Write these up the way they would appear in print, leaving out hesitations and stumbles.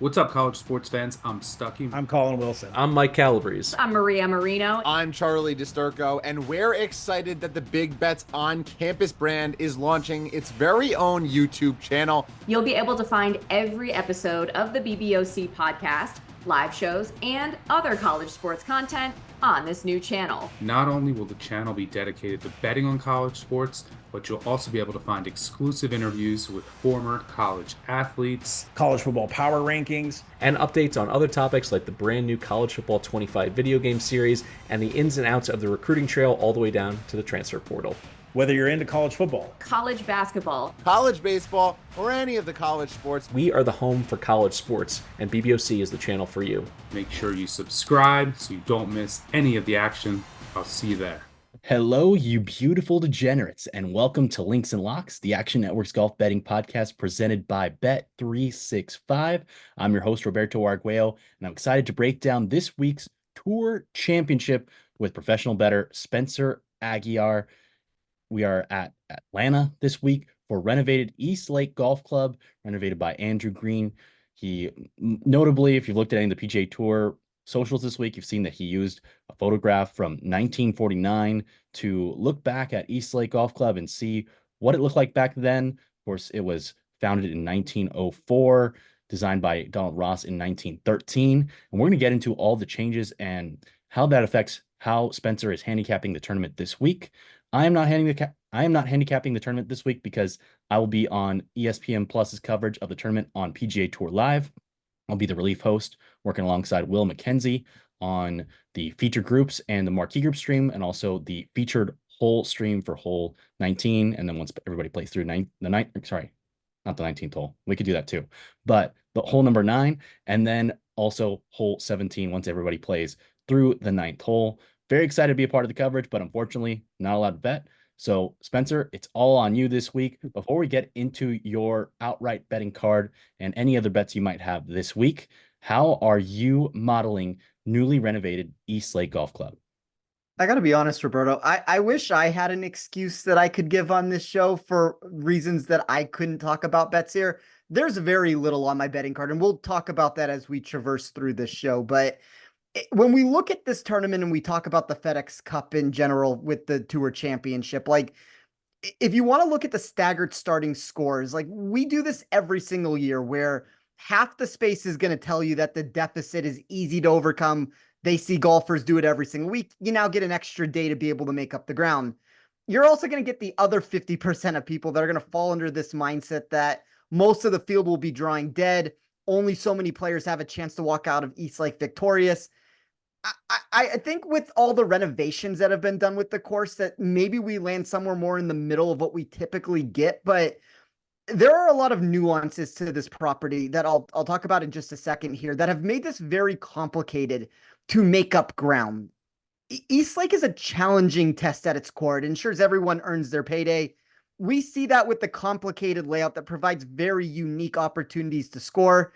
What's up, college sports fans? I'm Stuckey. I'm Colin Wilson. I'm Mike Calabrese. I'm Maria Marino. I'm Charlie DiSturco, and we're excited that the Big Bets on Campus brand is launching its very own YouTube channel. You'll be able to find every episode of the BBOC podcast, live shows, and other college sports content on this new channel. Not only will the channel be dedicated to betting on college sports, but you'll also be able to find exclusive interviews with former college athletes, college football power rankings, and updates on other topics like the brand new College Football 25 video game series and the ins and outs of the recruiting trail all the way down to the transfer portal. Whether you're into college football, college basketball, college baseball, or any of the college sports, we are the home for college sports, and BBOC is the channel for you. Make sure you subscribe so you don't miss any of the action. I'll see you there. Hello, you beautiful degenerates, and welcome to Links and Locks, the Action Network's golf betting podcast presented by Bet365. I'm your host, Roberto Arguello, and I'm excited to break down this week's Tour Championship with professional bettor Spencer Aguiar. We are at Atlanta this week for renovated East Lake Golf Club, renovated by Andrew Green. He, notably, if you've looked at any of the PGA Tour socials this week, you've seen that he used a photograph from 1949 to look back at East Lake Golf Club and see what it looked like back then. Of course, it was founded in 1904, designed by Donald Ross in 1913. And we're going to get into all the changes and how that affects how Spencer is handicapping the tournament this week. I am not handicapping the tournament this week because I will be on ESPN Plus's coverage of the tournament on PGA Tour Live. I'll be the relief host, working alongside Will McKenzie on the featured groups and the marquee group stream, and also the featured hole stream for hole 19. And then once everybody plays through not the 19th hole, we could do that too, but the hole number 9, and then also hole 17 once everybody plays through the 9th hole. Very excited to be a part of the coverage, but unfortunately not allowed to bet. So Spencer, it's all on you this week. Before we get into your outright betting card and any other bets you might have this week, how are you modeling newly renovated East Lake Golf Club? I got to be honest, Roberto, I wish I had an excuse that I could give on this show for reasons that I couldn't talk about bets here. There's very little on my betting card, and we'll talk about that as we traverse through this show. But when we look at this tournament and we talk about the FedEx Cup in general with the Tour Championship, like if you want to look at the staggered starting scores, like we do this every single year where half the space is going to tell you that the deficit is easy to overcome. They see golfers do it every single week. You now get an extra day to be able to make up the ground. You're also going to get the other 50% of people that are going to fall under this mindset that most of the field will be drawing dead. Only so many players have a chance to walk out of East Lake victorious. I think with all the renovations that have been done with the course that maybe we land somewhere more in the middle of what we typically get, but there are a lot of nuances to this property that I'll talk about in just a second here that have made this very complicated to make up ground. East Lake is a challenging test at its core. It ensures everyone earns their payday. We see that with the complicated layout that provides very unique opportunities to score.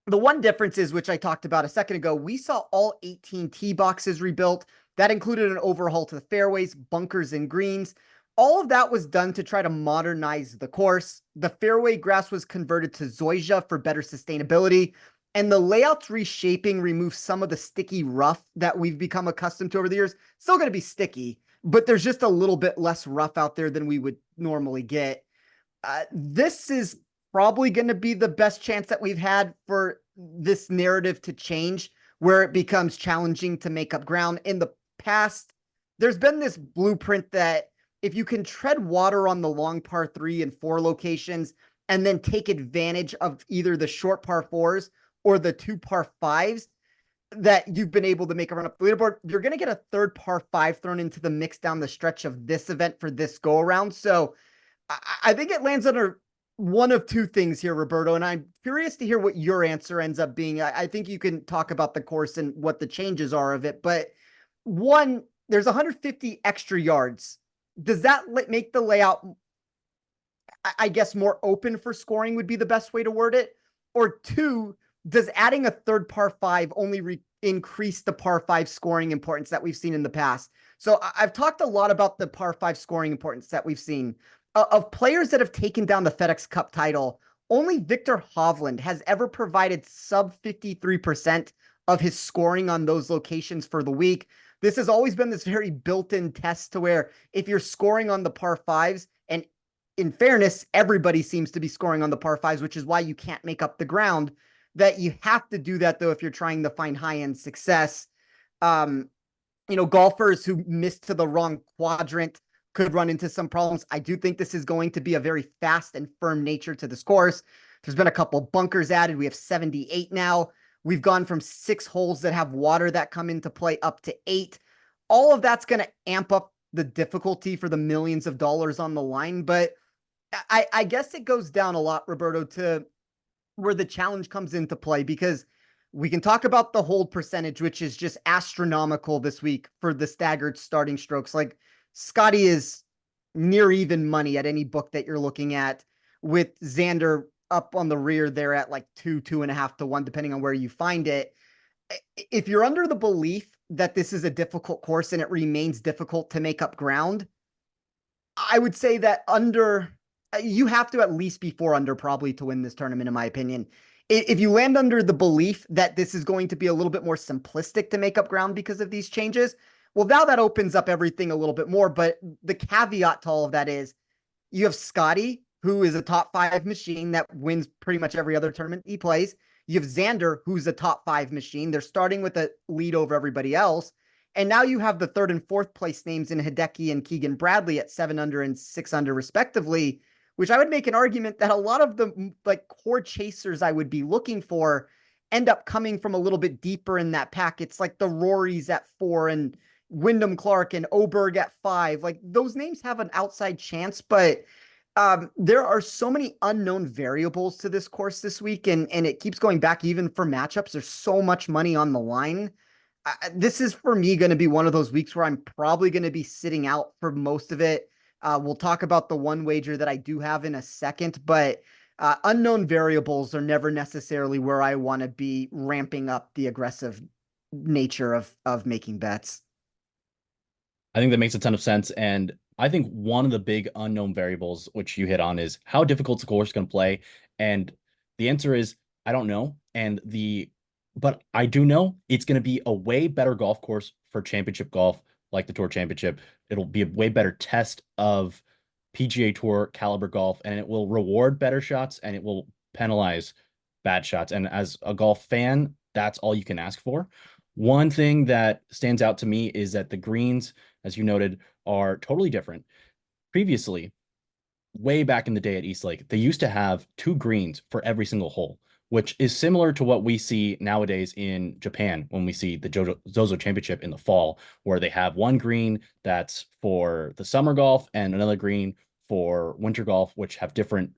The one difference is, which I talked about a second ago, we saw all 18 tee boxes rebuilt. That included an overhaul to the fairways, bunkers, and greens. All of that was done to try to modernize the course. The fairway grass was converted to zoysia for better sustainability, and the layout's reshaping removes some of the sticky rough that we've become accustomed to over the years. Still going to be sticky, but there's just a little bit less rough out there than we would normally get. This is probably going to be the best chance that we've had for this narrative to change, where it becomes challenging to make up ground. In the past, there's been this blueprint that if you can tread water on the long par 3 and 4 locations and then take advantage of either the short par 4s or the 2 par 5s, that you've been able to make a run up the leaderboard, you're going to get a third par 5 thrown into the mix down the stretch of this event for this go around. So I think it lands under one of two things here, Roberto, and I'm curious to hear what your answer ends up being. I think you can talk about the course and what the changes are of it, but one, there's 150 extra yards. Does that make the layout, I guess, more open for scoring would be the best way to word it? Or two, does adding a third par 5 only increase the par 5 scoring importance that we've seen in the past? So I've talked a lot about the par 5 scoring importance that we've seen. Of players that have taken down the FedEx Cup title, only Victor Hovland has ever provided sub 53% of his scoring on those locations for the week. This has always been this very built-in test to where if you're scoring on the par fives, and in fairness, everybody seems to be scoring on the par fives, which is why you can't make up the ground, that you have to do that though if you're trying to find high-end success. Golfers who miss to the wrong quadrant could run into some problems. I do think this is going to be a very fast and firm nature to this course. There's been a couple bunkers added. We have 78 now. We've gone from 6 holes that have water that come into play up to 8. All of that's going to amp up the difficulty for the millions of dollars on the line. But I guess it goes down a lot, Roberto, to where the challenge comes into play, because we can talk about the hold percentage, which is just astronomical this week for the staggered starting strokes. Like Scottie is near even money at any book that you're looking at, with Xander up on the rear there at like 2.5 to 1, depending on where you find it. If you're under the belief that this is a difficult course and it remains difficult to make up ground, I would say that you have to at least be 4 under probably to win this tournament, in my opinion. If you land under the belief that this is going to be a little bit more simplistic to make up ground because of these changes, well, now that opens up everything a little bit more. But the caveat to all of that is you have Scottie, who is a top 5 machine that wins pretty much every other tournament he plays. You have Xander, who's a top 5 machine. They're starting with a lead over everybody else. And now you have the 3rd and 4th place names in Hideki and Keegan Bradley at 7 under and 6 under respectively, which I would make an argument that a lot of the core chasers I would be looking for end up coming from a little bit deeper in that pack. It's like the Rorys at 4 and Wyndham Clark and Oberg at 5. Like those names have an outside chance, but there are so many unknown variables to this course this week, and it keeps going back even for matchups. There's so much money on the line. This is, for me, going to be one of those weeks where I'm probably going to be sitting out for most of it. We'll talk about the one wager that I do have in a second, but unknown variables are never necessarily where I want to be ramping up the aggressive nature of making bets. I think that makes a ton of sense. And I think one of the big unknown variables, which you hit on, is how difficult the course is going to play. And the answer is, I don't know. But I do know it's going to be a way better golf course for championship golf, like the Tour Championship. It'll be a way better test of PGA Tour caliber golf, and it will reward better shots and it will penalize bad shots. And as a golf fan, that's all you can ask for. One thing that stands out to me is that the greens, as you noted, are totally different. Previously, way back in the day at Eastlake, they used to have 2 greens for every single hole, which is similar to what we see nowadays in Japan when we see the Zozo Championship in the fall, where they have 1 green that's for the summer golf and another green for winter golf, which have different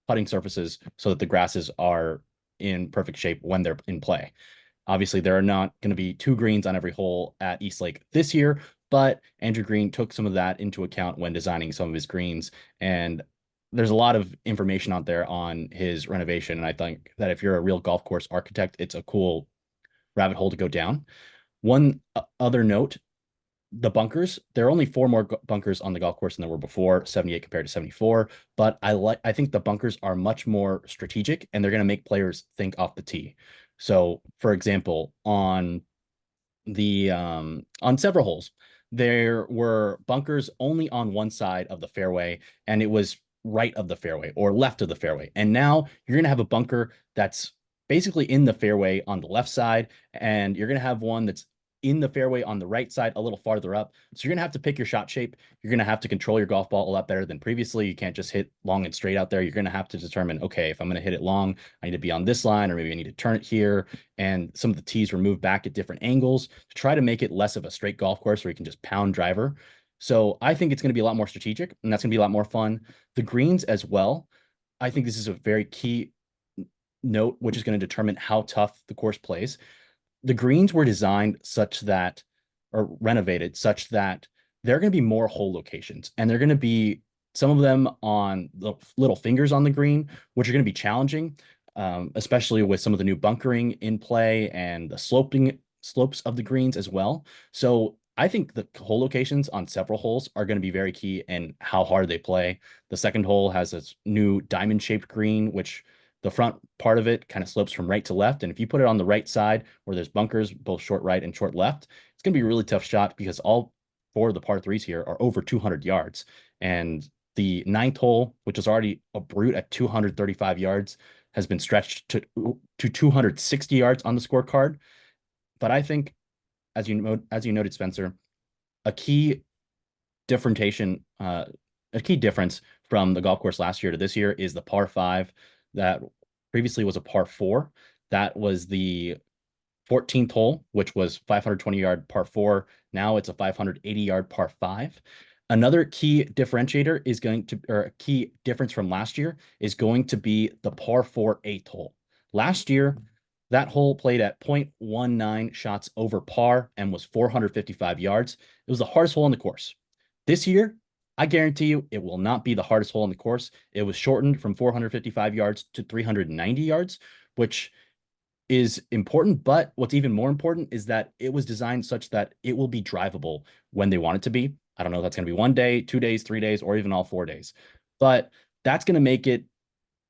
putting surfaces so that the grasses are in perfect shape when they're in play. Obviously, there are not going to be 2 greens on every hole at Eastlake this year, but Andrew Green took some of that into account when designing some of his greens. And there's a lot of information out there on his renovation. And I think that if you're a real golf course architect, it's a cool rabbit hole to go down. One other note, the bunkers, there are only 4 more bunkers on the golf course than there were before, 78 compared to 74. But I think the bunkers are much more strategic, and they're going to make players think off the tee. So, for example, on several holes, there were bunkers only on one side of the fairway, and it was right of the fairway or left of the fairway. And now you're going to have a bunker that's basically in the fairway on the left side, and you're going to have one that's in the fairway on the right side, a little farther up. So you're going to have to pick your shot shape. You're going to have to control your golf ball a lot better than previously. You can't just hit long and straight out there. You're going to have to determine, okay, if I'm going to hit it long, I need to be on this line, or maybe I need to turn it here. And some of the tees were moved back at different angles to try to make it less of a straight golf course where you can just pound driver. So I think it's going to be a lot more strategic, and that's going to be a lot more fun. The greens as well. I think this is a very key note, which is going to determine how tough the course plays. The greens were designed such that, or renovated such that there are going to be more hole locations, and they're going to be some of them on the little fingers on the green, which are going to be challenging, especially with some of the new bunkering in play and the slopes of the greens as well. So I think the hole locations on several holes are going to be very key in how hard they play. The second hole has this new diamond shaped green, which the front part of it kind of slopes from right to left. And if you put it on the right side where there's bunkers, both short right and short left, it's going to be a really tough shot because all four of the par threes here are over 200 yards. And the ninth hole, which is already a brute at 235 yards, has been stretched to 260 yards on the scorecard. But I think, as you noted, Spencer, a key differentiation, a key difference from the golf course last year to this year is the par 5 that previously was a par 4. That was the 14th hole, which was 520-yard par 4. Now it's a 580-yard par 5. Another key differentiator is going to, or a key difference from last year is going to be the par 4 8th hole. Last year, that hole played at 0.19 shots over par and was 455 yards. It was the hardest hole in the course. This year, I guarantee you it will not be the hardest hole in the course. It was shortened from 455 yards to 390 yards, which is important. But what's even more important is that it was designed such that it will be drivable when they want it to be. I don't know if that's going to be 1 day, 2 days, 3 days, or even all 4 days. But that's going to make it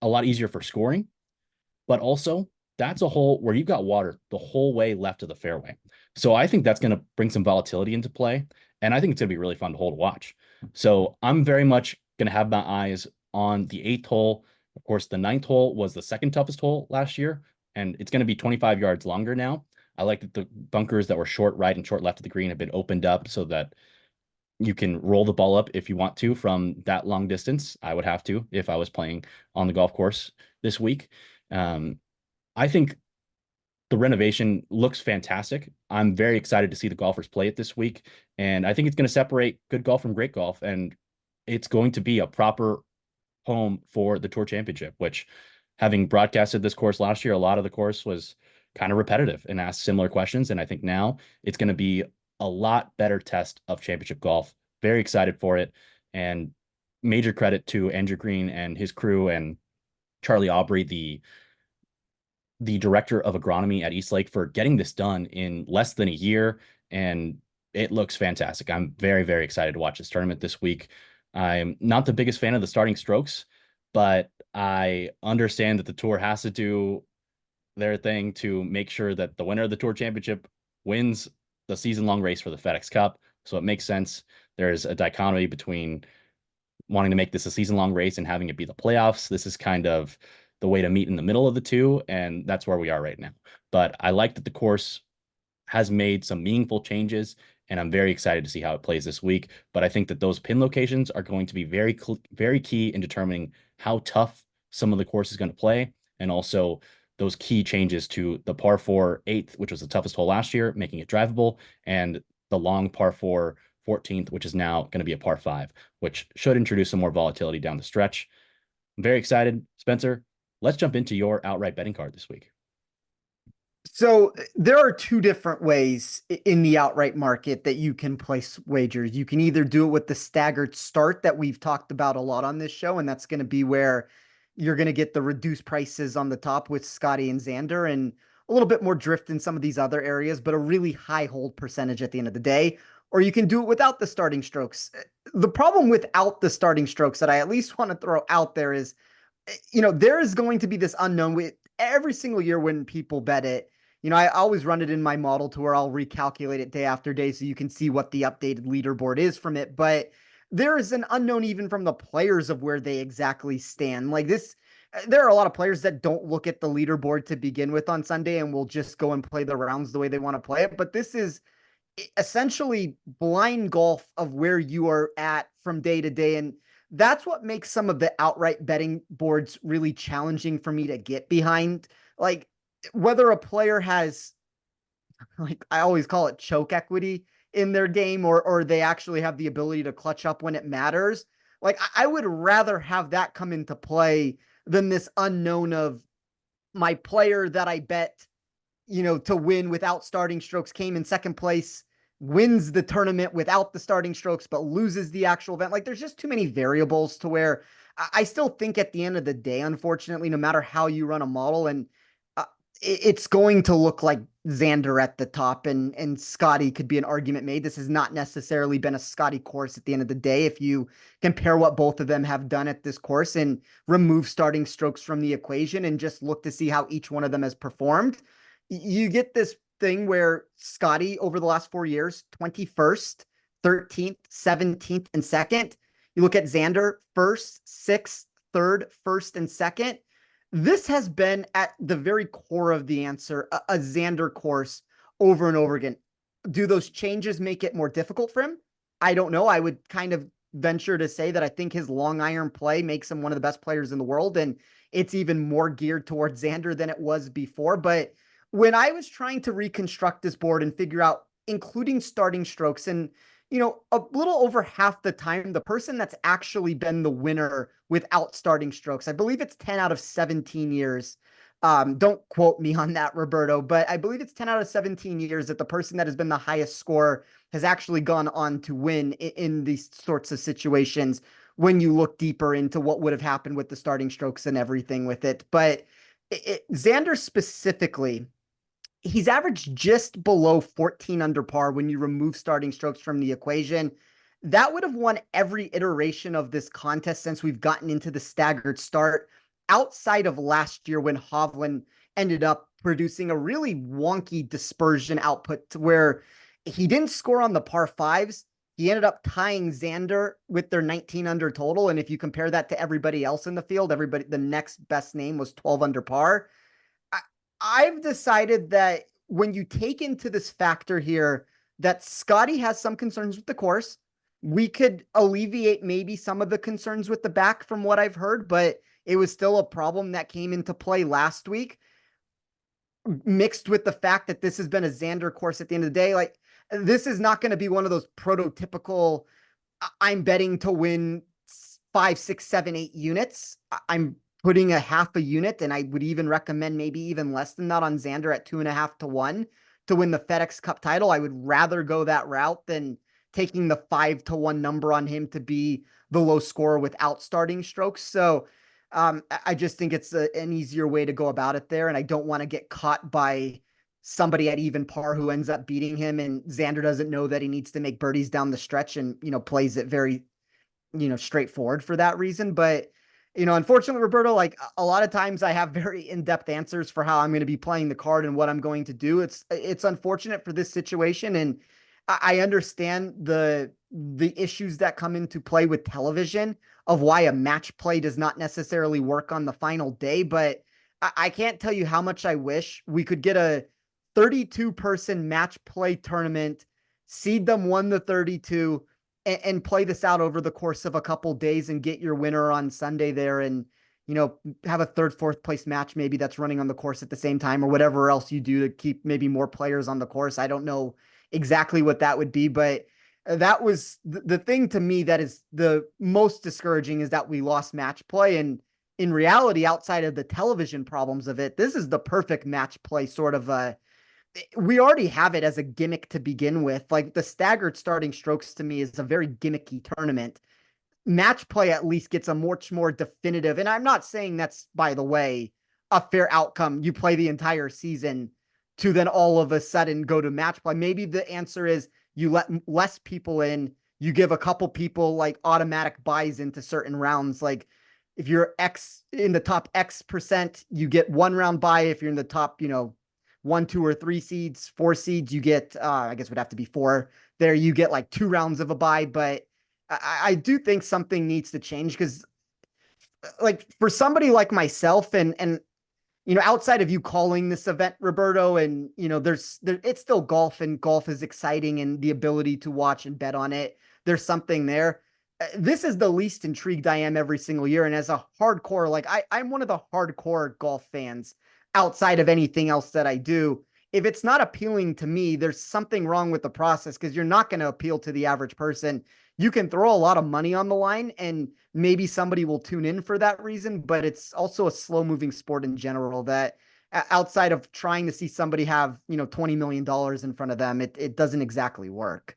a lot easier for scoring. But also, that's a hole where you've got water the whole way left of the fairway. So I think that's going to bring some volatility into play. And I think it's going to be really fun hole to watch. So I'm very much going to have my eyes on the 8th hole. Of course, the 9th hole was the second toughest hole last year, and it's going to be 25 yards longer now. I like that the bunkers that were short right and short left of the green have been opened up so that you can roll the ball up if you want to from that long distance. I would have to if I was playing on the golf course this week. I think the renovation looks fantastic. I'm very excited to see the golfers play it this week. And I think it's going to separate good golf from great golf. And it's going to be a proper home for the Tour Championship, which, having broadcasted this course last year, a lot of the course was kind of repetitive and asked similar questions. And I think now it's going to be a lot better test of championship golf. Very excited for it. And major credit to Andrew Green and his crew and Charlie Aubrey, the director of agronomy at Eastlake, for getting this done in less than a year. And it looks fantastic. I'm very, very excited to watch this tournament this week. I'm not the biggest fan of the starting strokes, but I understand that the tour has to do their thing to make sure that the winner of the Tour Championship wins the season-long race for the FedEx Cup. So it makes sense. There's a dichotomy between wanting to make this a season-long race and having it be the playoffs. This is kind of the way to meet in the middle of the two, and that's where we are right now. But I like that the course has made some meaningful changes, and I'm very excited to see how it plays this week. But I think that those pin locations are going to be very, very key in determining how tough some of the course is going to play, and also those key changes to the par 4 8th, which was the toughest hole last year, making it drivable, and the long par 4 14th, which is now going to be a par 5, which should introduce some more volatility down the stretch. I'm very excited. Spencer, let's jump into your outright betting card this week. So there are two different ways in the outright market that you can place wagers. You can either do it with the staggered start that we've talked about a lot on this show, and that's going to be where you're going to get the reduced prices on the top with Scottie and Xander, and a little bit more drift in some of these other areas, but a really high hold percentage at the end of the day. Or you can do it without the starting strokes. The problem without the starting strokes that I at least want to throw out there is, there is going to be this unknown with every single year when people bet it. I always run it in my model to where I'll recalculate it day after day so you can see what the updated leaderboard is from it. But there is an unknown even from the players of where they exactly stand. Like this, there are a lot of players that don't look at the leaderboard to begin with on Sunday and will just go and play the rounds the way they want to play it. But this is essentially blind golf of where you are at from day to day. And that's what makes some of the outright betting boards really challenging for me to get behind. Like whether a player has, like I always call it choke equity in their game, or they actually have the ability to clutch up when it matters. Like I would rather have that come into play than this unknown of my player that I bet, to win without starting strokes came in second place, wins the tournament without the starting strokes, but loses the actual event. Like there's just too many variables to where I still think at the end of the day, unfortunately, no matter how you run a model, and it's going to look like Xander at the top, and Scottie could be an argument made. This has not necessarily been a Scottie course at the end of the day. If you compare what both of them have done at this course and remove starting strokes from the equation and just look to see how each one of them has performed, you get this thing where Scottie over the last 4 years, 21st, 13th, 17th, and second. You look at Xander, first, sixth, third, first, and second. This has been at the very core of the answer, a Xander course over and over again. Do those changes make it more difficult for him? I don't know. I would kind of venture to say that I think his long iron play makes him one of the best players in the world, and it's even more geared towards Xander than it was before. But when I was trying to reconstruct this board and figure out, including starting strokes, and a little over half the time, the person that's actually been the winner without starting strokes, I believe it's 10 out of 17 years. Don't quote me on that, Roberto, but I believe it's 10 out of 17 years that the person that has been the highest score has actually gone on to win in these sorts of situations when you look deeper into what would have happened with the starting strokes and everything with it. But Xander specifically, he's averaged just below 14 under par when you remove starting strokes from the equation. That would have won every iteration of this contest since we've gotten into the staggered start, outside of last year when Hovland ended up producing a really wonky dispersion output to where he didn't score on the par fives. He ended up tying Xander with their 19 under total. And if you compare that to everybody else in the field, the next best name was 12 under par. I've decided that when you take into this factor here that Scottie has some concerns with the course, we could alleviate maybe some of the concerns with the back from what I've heard, but it was still a problem that came into play last week, mixed with the fact that this has been a Xander course at the end of the day. Like, this is not going to be one of those prototypical, I'm betting to win 5, 6, 7, 8 units. I'm putting a half a unit, and I would even recommend maybe even less than that on Xander at 2.5 to 1 to win the FedEx Cup title. I would rather go that route than taking the 5 to 1 number on him to be the low scorer without starting strokes. So I just think it's an easier way to go about it there. And I don't want to get caught by somebody at even par who ends up beating him, and Xander doesn't know that he needs to make birdies down the stretch and, plays it very, straightforward for that reason. But unfortunately, Roberto, like a lot of times I have very in-depth answers for how I'm going to be playing the card and what I'm going to do. It's unfortunate for this situation. And I understand the issues that come into play with television of why a match play does not necessarily work on the final day. But I can't tell you how much I wish we could get a 32-person match play tournament, seed them 1 to 32, and play this out over the course of a couple days and get your winner on Sunday there, and have a third, fourth place match maybe that's running on the course at the same time, or whatever else you do to keep maybe more players on the course. I don't know exactly what that would be, but that was the thing to me that is the most discouraging, is that we lost match play. And in reality, outside of the television problems of it, this is the perfect match play sort of we already have it as a gimmick to begin with. Like, the staggered starting strokes to me is a very gimmicky tournament. Match play at least gets a much more definitive. And I'm not saying that's, by the way, a fair outcome. You play the entire season to then all of a sudden go to match play. Maybe the answer is you let less people in. You give a couple people like automatic buys into certain rounds. Like, if you're X in the top X percent, you get 1 round buy. If you're in the top, 1, 2, or 3 seeds, 4 seeds, you get, I guess it would have to be 4 there. You get like 2 rounds of a buy. But I do think something needs to change, because like for somebody like myself and outside of you calling this event, Roberto, and it's still golf, and golf is exciting, and the ability to watch and bet on it, there's something there. This is the least intrigued I am every single year. And as a hardcore, like I'm one of the hardcore golf fans outside of anything else that I do. If it's not appealing to me, there's something wrong with the process, because you're not going to appeal to the average person. You can throw a lot of money on the line and maybe somebody will tune in for that reason, but it's also a slow moving sport in general that outside of trying to see somebody have, $20 million in front of them, it doesn't exactly work.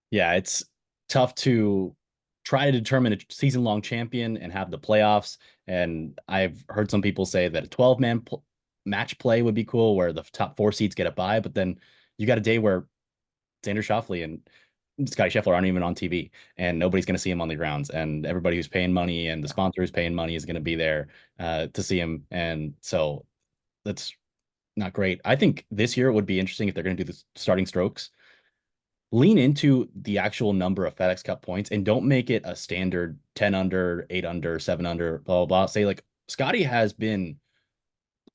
Yeah, it's tough to try to determine a season-long champion and have the playoffs. And I've heard some people say that a 12-man match play would be cool where the top 4 seeds get a bye, but then you got a day where Xander Schauffele and Scottie Scheffler aren't even on TV, and nobody's going to see him on the grounds, and everybody who's paying money and the sponsor who's paying money is going to be there to see him. And so that's not great. I think this year it would be interesting if they're going to do the starting strokes. Lean into the actual number of FedEx Cup points and don't make it a standard 10 under, 8 under, 7 under, blah, blah, blah. Say like Scottie has been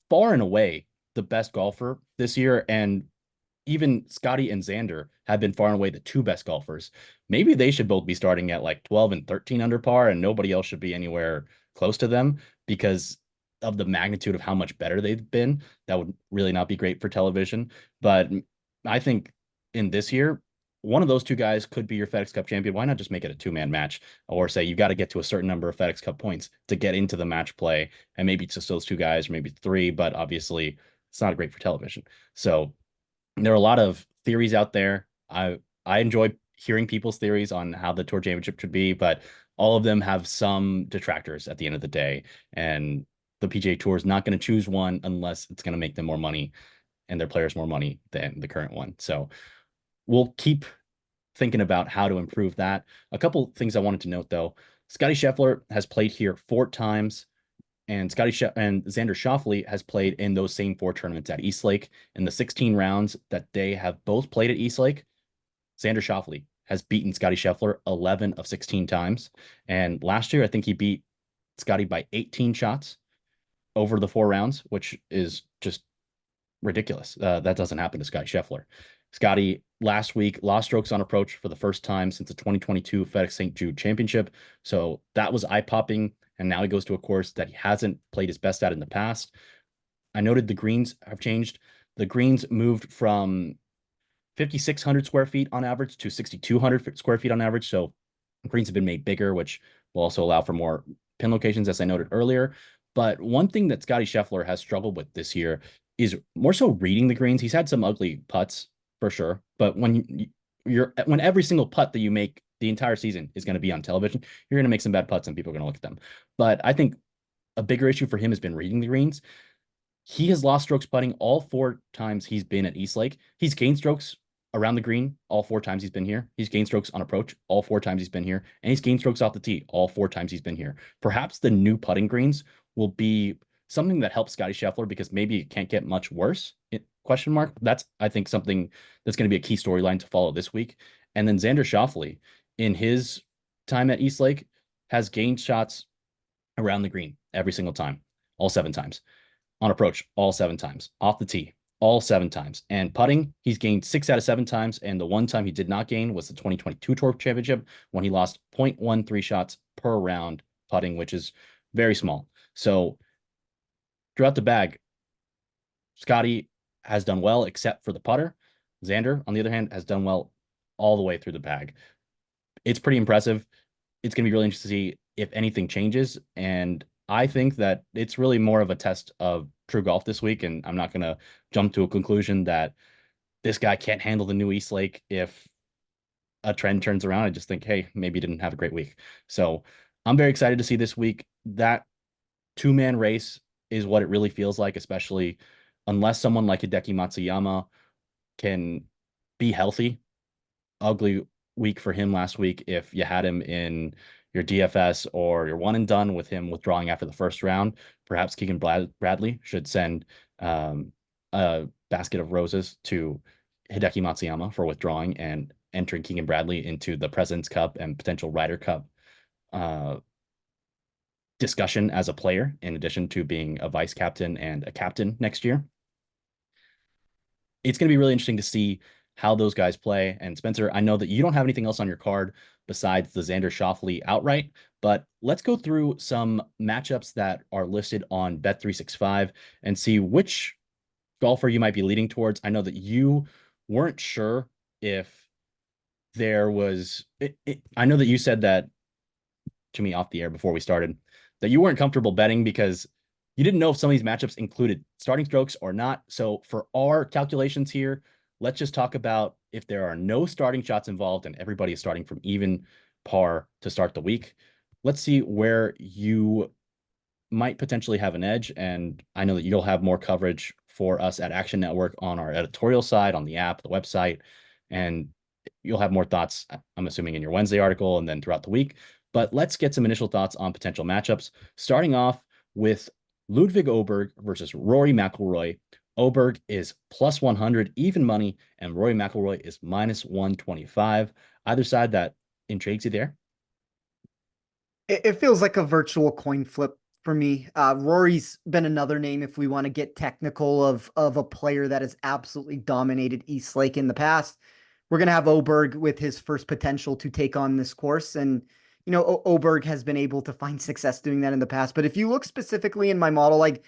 far and away the best golfer this year, and even Scottie and Xander have been far and away the 2 best golfers. Maybe they should both be starting at like 12 and 13 under par, and nobody else should be anywhere close to them because of the magnitude of how much better they've been. That would really not be great for television. But I think in this year, one of those 2 guys could be your FedEx Cup champion. Why not just make it a 2-man match, or say you got to get to a certain number of FedEx Cup points to get into the match play, and maybe it's just those 2 guys, or maybe 3, but obviously it's not great for television. So there are a lot of theories out there. I enjoy hearing people's theories on how the Tour Championship should be, but all of them have some detractors at the end of the day. And the PGA Tour is not going to choose one unless it's going to make them more money and their players more money than the current one. So we'll keep thinking about how to improve that. A couple things I wanted to note, though. Scottie Scheffler has played here 4 times, and and Xander Schauffele has played in those same 4 tournaments at Eastlake. In the 16 rounds that they have both played at Eastlake, Xander Schauffele has beaten Scottie Scheffler 11 of 16 times. And last year, I think he beat Scottie by 18 shots over the 4 rounds, which is just ridiculous. That doesn't happen to Scottie Scheffler. Scottie last week lost strokes on approach for the first time since the 2022 FedEx St. Jude Championship. So that was eye-popping. And now he goes to a course that he hasn't played his best at in the past. I noted the greens have changed. The greens moved from 5,600 square feet on average to 6,200 square feet on average. So greens have been made bigger, which will also allow for more pin locations, as I noted earlier. But one thing that Scottie Scheffler has struggled with this year is more so reading the greens. He's had some ugly putts for sure, but when every single putt that you make the entire season is going to be on television, you're going to make some bad putts and people are going to look at them. But I think a bigger issue for him has been reading the greens. He has lost strokes putting all 4 times he's been at Eastlake. He's gained strokes around the green all 4 times he's been here. He's gained strokes on approach all 4 times he's been here. And he's gained strokes off the tee all 4 times he's been here. Perhaps the new putting greens will be something that helps Scottie Scheffler because maybe it can't get much worse, question mark. That's, I think, something that's going to be a key storyline to follow this week. And then Xander Schauffele, in his time at Eastlake, has gained shots around the green every single time, all 7 times. On approach, all 7 times. Off the tee, all 7 times. And putting, he's gained 6 out of 7 times. And the one time he did not gain was the 2022 Tour Championship when he lost 0.13 shots per round putting, which is very small. So throughout the bag, Scottie has done well except for the putter. Xander, on the other hand, has done well all the way through the bag. It's pretty impressive. It's going to be really interesting to see if anything changes. And I think that it's really more of a test of true golf this week. And I'm not going to jump to a conclusion that this guy can't handle the new Eastlake if a trend turns around. I just think, hey, maybe he didn't have a great week. So I'm very excited to see this week. That 2-man race is what it really feels like, especially unless someone like Hideki Matsuyama can be healthy. Ugly week for him last week if you had him in your DFS or your one and done with him withdrawing after the first round. Perhaps Keegan Bradley should send a basket of roses to Hideki Matsuyama for withdrawing and entering Keegan Bradley into the President's Cup and potential Ryder Cup discussion as a player, in addition to being a vice captain and a captain next year. It's going to be really interesting to see how those guys play. And Spencer, I know that you don't have anything else on your card besides the Xander Schauffele outright, but let's go through some matchups that are listed on Bet365 and see which golfer you might be leading towards. I know that you weren't sure if there was, I know that you said that to me off the air before we started, that you weren't comfortable betting because you didn't know if some of these matchups included starting strokes or not. So for our calculations here, let's just talk about if there are no starting shots involved and everybody is starting from even par to start the week. Let's see where you might potentially have an edge. And I know that you'll have more coverage for us at Action Network on our editorial side, on the app, the website, and you'll have more thoughts, I'm assuming, in your Wednesday article and then throughout the week. But let's get some initial thoughts on potential matchups, starting off with Ludvig Åberg versus Rory McIlroy. Åberg is plus 100 even money, and Rory McIlroy is minus 125. Either side that intrigues you there? It feels like a virtual coin flip for me. Rory's been another name, if we want to get technical, of a player that has absolutely dominated East Lake in the past. We're going to have Åberg with his first potential to take on this course. And, Åberg has been able to find success doing that in the past. But if you look specifically in my model, like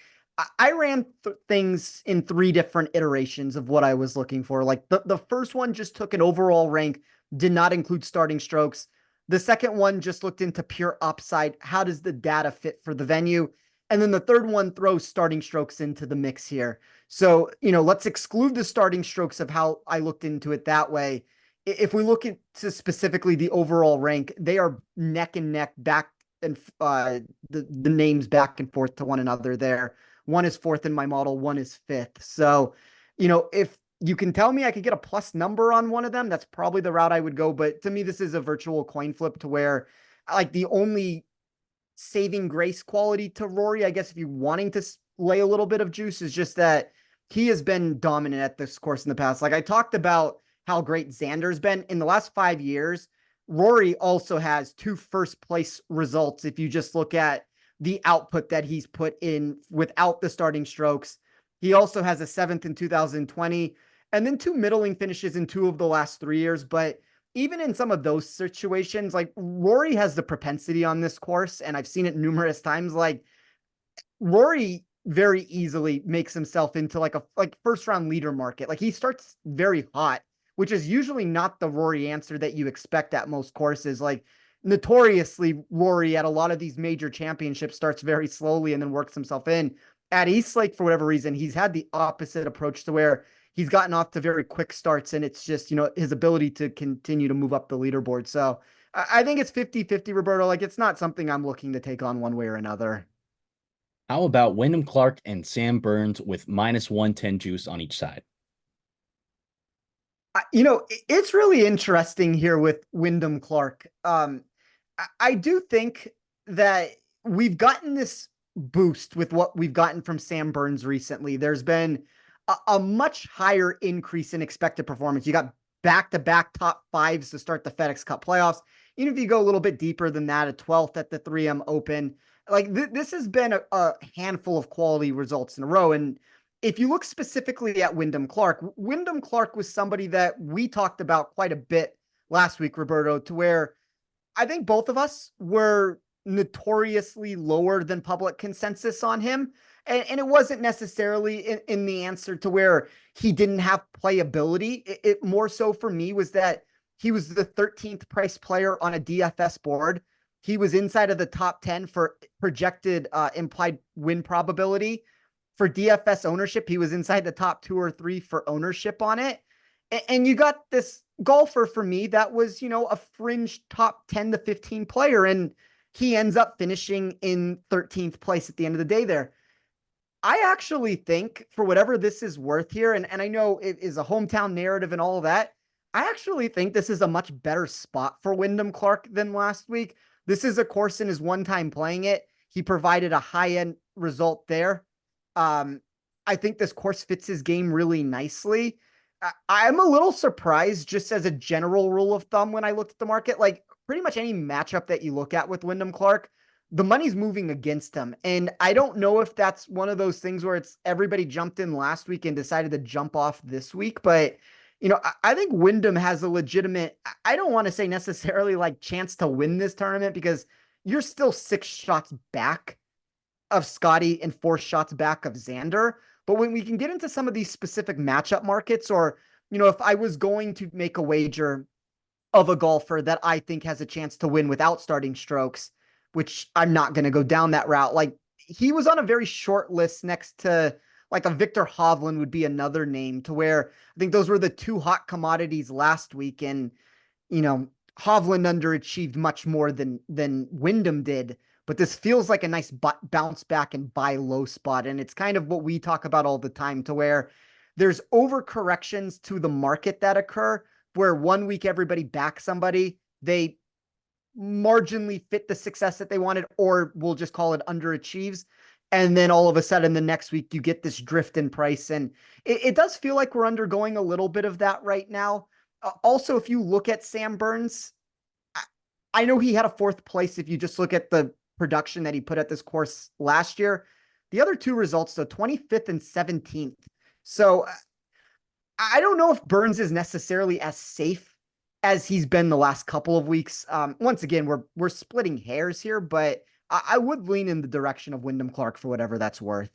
I ran things in 3 different iterations of what I was looking for. Like the first one just took an overall rank, did not include starting strokes. The second one just looked into pure upside. How does the data fit for the venue? And then the third one throws starting strokes into the mix here. So, let's exclude the starting strokes of how I looked into it that way. If we look into specifically the overall rank, they are neck and neck, back and the names back and forth to one another there. One is 4th in my model, one is 5th. So, if you can tell me I could get a plus number on one of them, that's probably the route I would go. But to me, this is a virtual coin flip, to where like the only saving grace quality to Rory, I guess, if you're wanting to lay a little bit of juice, is just that he has been dominant at this course in the past. Like I talked about how great Xander's been in the last 5 years. Rory also has 2 first place results. If you just look at the output that he's put in without the starting strokes, he also has a 7th in 2020 and then 2 middling finishes in 2 of the last 3 years. But even in some of those situations, like Rory has the propensity on this course, and I've seen it numerous times. Like Rory very easily makes himself into like first round leader market. Like he starts very hot, which is usually not the Rory answer that you expect at most courses. Like notoriously, Rory at a lot of these major championships starts very slowly and then works himself in. At East Lake, for whatever reason, he's had the opposite approach, to where he's gotten off to very quick starts, and it's just, his ability to continue to move up the leaderboard. So I think it's 50-50, Roberto. Like it's not something I'm looking to take on one way or another. How about Wyndham Clark and Sam Burns with minus 110 juice on each side? It's really interesting here with Wyndham Clark. I do think that we've gotten this boost with what we've gotten from Sam Burns recently. There's been a much higher increase in expected performance. You got back-to-back top 5s to start the FedEx Cup playoffs. Even if you go a little bit deeper than that, a 12th at the 3M Open, like this has been a handful of quality results in a row. And if you look specifically at Wyndham Clark was somebody that we talked about quite a bit last week, Roberto, to where I think both of us were notoriously lower than public consensus on him. And it wasn't necessarily in the answer to where he didn't have playability. It more so for me was that he was the 13th price player on a DFS board. He was inside of the top 10 for projected implied win probability. For DFS ownership, he was inside the top 2 or 3 for ownership on it. And you got this golfer, for me, that was, a fringe top 10 to 15 player. And he ends up finishing in 13th place at the end of the day there. I actually think, for whatever this is worth here, and I know it is a hometown narrative and all of that, I actually think this is a much better spot for Wyndham Clark than last week. This is a course in his one time playing it. He provided a high-end result there. I think this course fits his game really nicely. I'm a little surprised, just as a general rule of thumb, when I looked at the market, like pretty much any matchup that you look at with Wyndham Clark, the money's moving against him. And I don't know if that's one of those things where it's everybody jumped in last week and decided to jump off this week. But, I think Wyndham has a legitimate, I don't want to say necessarily like chance to win this tournament, because you're still 6 shots back of Scottie and 4 shots back of Xander. But when we can get into some of these specific matchup markets, or, if I was going to make a wager of a golfer that I think has a chance to win without starting strokes, which I'm not going to go down that route. Like he was on a very short list next to like a Victor Hovland would be another name, to where I think those were the 2 hot commodities last week. And, Hovland underachieved much more than Wyndham did. but this feels like a nice bounce back and buy low spot. And it's kind of what we talk about all the time, to where there's overcorrections to the market that occur, where 1 week everybody backs somebody, they marginally fit the success that they wanted, or we'll just call it underachieves. And then all of a sudden the next week you get this drift in price. And it does feel like we're undergoing a little bit of that right now. Also, if you look at Sam Burns, I know he had a 4th place if you just look at the production that he put at this course last year. The other 2 results, so 25th and 17th. So I don't know if Burns is necessarily as safe as he's been the last couple of weeks. Once again, we're splitting hairs here, but I would lean in the direction of Wyndham Clark for whatever that's worth.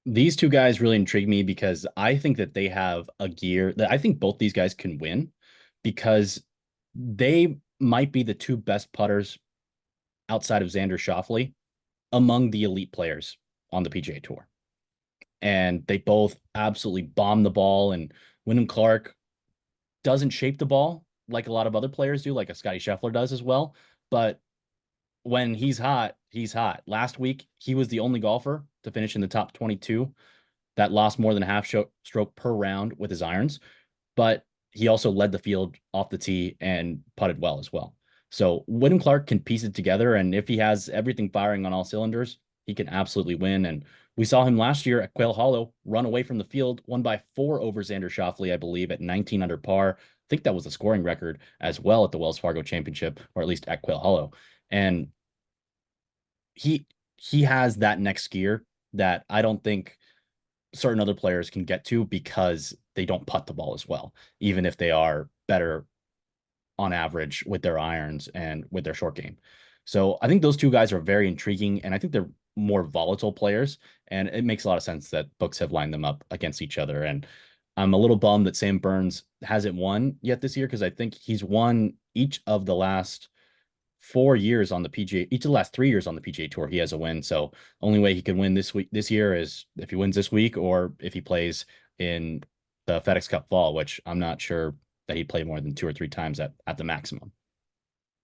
These two guys really intrigue me because I think that they have a gear that I think both these guys can win, because they might be the 2 best putters outside of Xander Schauffele among the elite players on the PGA Tour. And they both absolutely bomb the ball, and Wyndham Clark doesn't shape the ball like a lot of other players do, like a Scottie Scheffler does as well. But when he's hot, he's hot. Last week, he was the only golfer to finish in the top 22 that lost more than a half stroke per round with his irons. But he also led the field off the tee and putted well as well. So Wyndham Clark can piece it together, and if he has everything firing on all cylinders, he can absolutely win. And we saw him last year at Quail Hollow run away from the field, won by 4 over Xander Schauffele, I believe, at 19 under par. I think that was a scoring record as well at the Wells Fargo Championship, or at least at Quail Hollow. And he has that next gear that I don't think certain other players can get to, because they don't putt the ball as well, even if they are better on average with their irons and with their short game. So I think those 2 guys are very intriguing, and I think they're more volatile players, and it makes a lot of sense that books have lined them up against each other. And I'm a little bummed that Sam Burns hasn't won yet this year, because I think he's won each of the last 4 years on the PGA, each of the last 3 years on the PGA Tour, he has a win. So only way he could win this year is if he wins this week, or if he plays in the FedEx Cup Fall, which I'm not sure that he'd play more than 2 or 3 times at the maximum.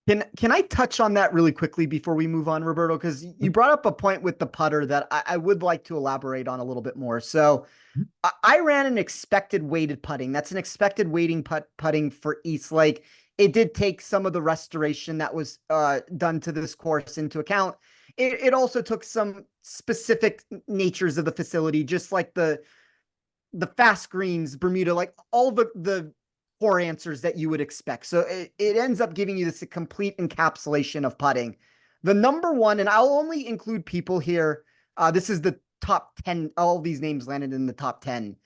Can I touch on that really quickly before we move on, Roberto? Because you brought up a point with the putter that I would like to elaborate on a little bit more. So I ran an expected weighted putting. That's an expected weighting putting for East Lake. It did take some of the restoration that was done to this course into account. It also took some specific natures of the facility, just like the fast greens, Bermuda, like all the core answers that you would expect. So it ends up giving you this complete encapsulation of putting. The number one, and I'll only include people here. This is the top 10. All these names landed in the top 10.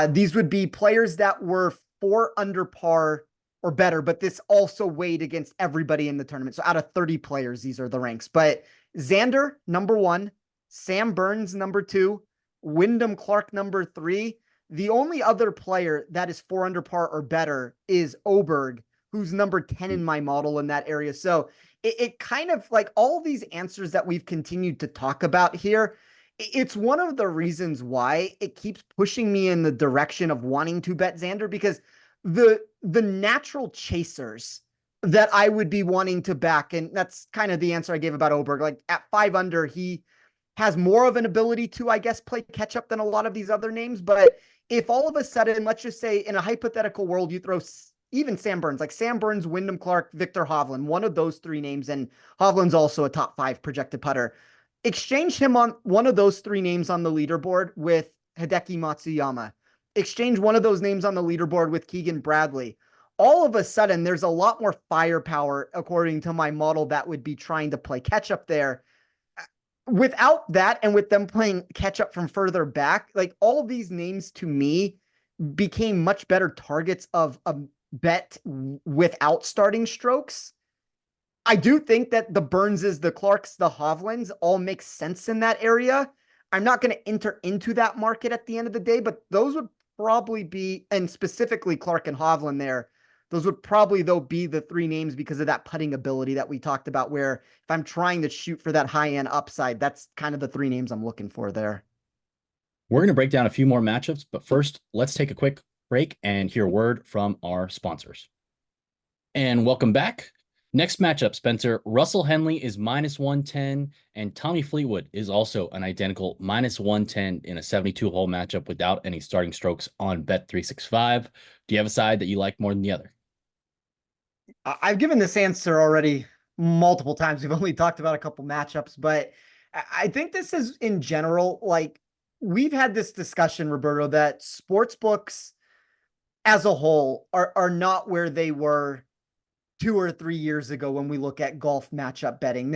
These would be players that were 4 under par or better, but this also weighed against everybody in the tournament. So out of 30 players, these are the ranks. But Xander, number 1, Sam Burns, number 2, Wyndham Clark, number 3. The only other player that is 4 under par or better is Oberg, who's number 10 in my model in that area. So it kind of like all these answers that we've continued to talk about here. It's one of the reasons why it keeps pushing me in the direction of wanting to bet Xander, because the natural chasers that I would be wanting to back, and that's kind of the answer I gave about Oberg. Like at 5 under, he has more of an ability to, I guess, play catch up than a lot of these other names. But if all of a sudden, let's just say in a hypothetical world, you throw even Sam Burns, like Sam Burns, Wyndham Clark, Victor Hovland, one of those 3 names, and Hovland's also a top 5 projected putter. Exchange him on one of those 3 names on the leaderboard with Hideki Matsuyama. Exchange one of those names on the leaderboard with Keegan Bradley. All of a sudden, there's a lot more firepower, according to my model, that would be trying to play catch up there. Without that, and with them playing catch up from further back, like all these names to me became much better targets of a bet without starting strokes. I do think that the Burnses, the Clarks, the Hovlands all make sense in that area. I'm not going to enter into that market at the end of the day, but those would probably be, and specifically Clark and Hovland there, those would probably, though, be the 3 names because of that putting ability that we talked about, where if I'm trying to shoot for that high-end upside, that's kind of the 3 names I'm looking for there. We're going to break down a few more matchups, but first, let's take a quick break and hear a word from our sponsors. And welcome back. Next matchup, Spencer. Russell Henley is -110, and Tommy Fleetwood is also an identical -110 in a 72-hole matchup without any starting strokes on Bet365. Do you have a side that you like more than the other? I've given this answer already multiple times. We've only talked about a couple matchups, but I think this is in general, like we've had this discussion, Roberto, that sports books as a whole are not where they were 2 or 3 years ago when we look at golf matchup betting.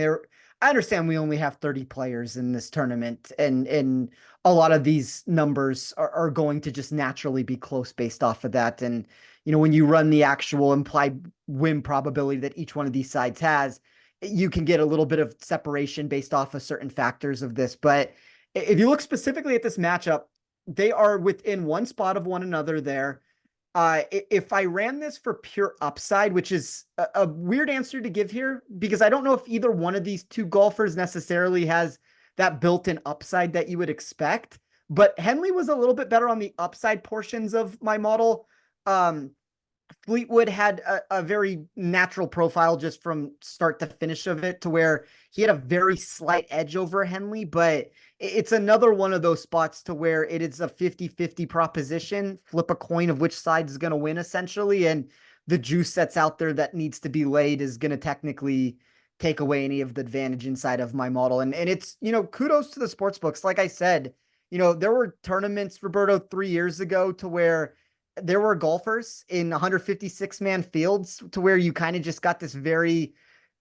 I understand we only have 30 players in this tournament, and a lot of these numbers are going to just naturally be close based off of that. And when you run the actual implied win probability that each one of these sides has, you can get a little bit of separation based off of certain factors of this. But if you look specifically at this matchup, they are within one spot of one another there. If I ran this for pure upside, which is a weird answer to give here, because I don't know if either one of these two golfers necessarily has that built-in upside that you would expect, but Henley was a little bit better on the upside portions of my model. Fleetwood had a very natural profile just from start to finish of it, to where he had a very slight edge over Henley, but it's another one of those spots to where it is a 50-50 proposition, flip a coin of which side is going to win essentially. And the juice that's out there that needs to be laid is going to technically take away any of the advantage inside of my model. And it's, kudos to the sports books. Like I said, there were tournaments, Roberto, 3 years ago to where there were golfers in 156-man fields to where you kind of just got this very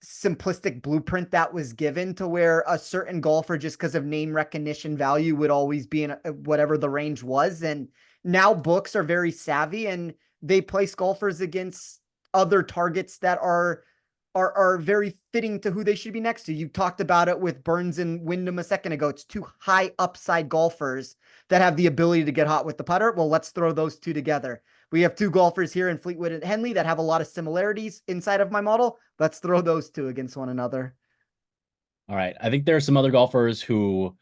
simplistic blueprint that was given, to where a certain golfer, just because of name recognition value, would always be in whatever the range was. And now books are very savvy and they place golfers against other targets that are very fitting to who they should be next to. You talked about it with Burns and Wyndham a second ago. It's two high upside golfers that have the ability to get hot with the putter. Well, let's throw those two together. We have two golfers here in Fleetwood and Henley that have a lot of similarities inside of my model. Let's throw those two against one another. All right. I think there are some other golfers who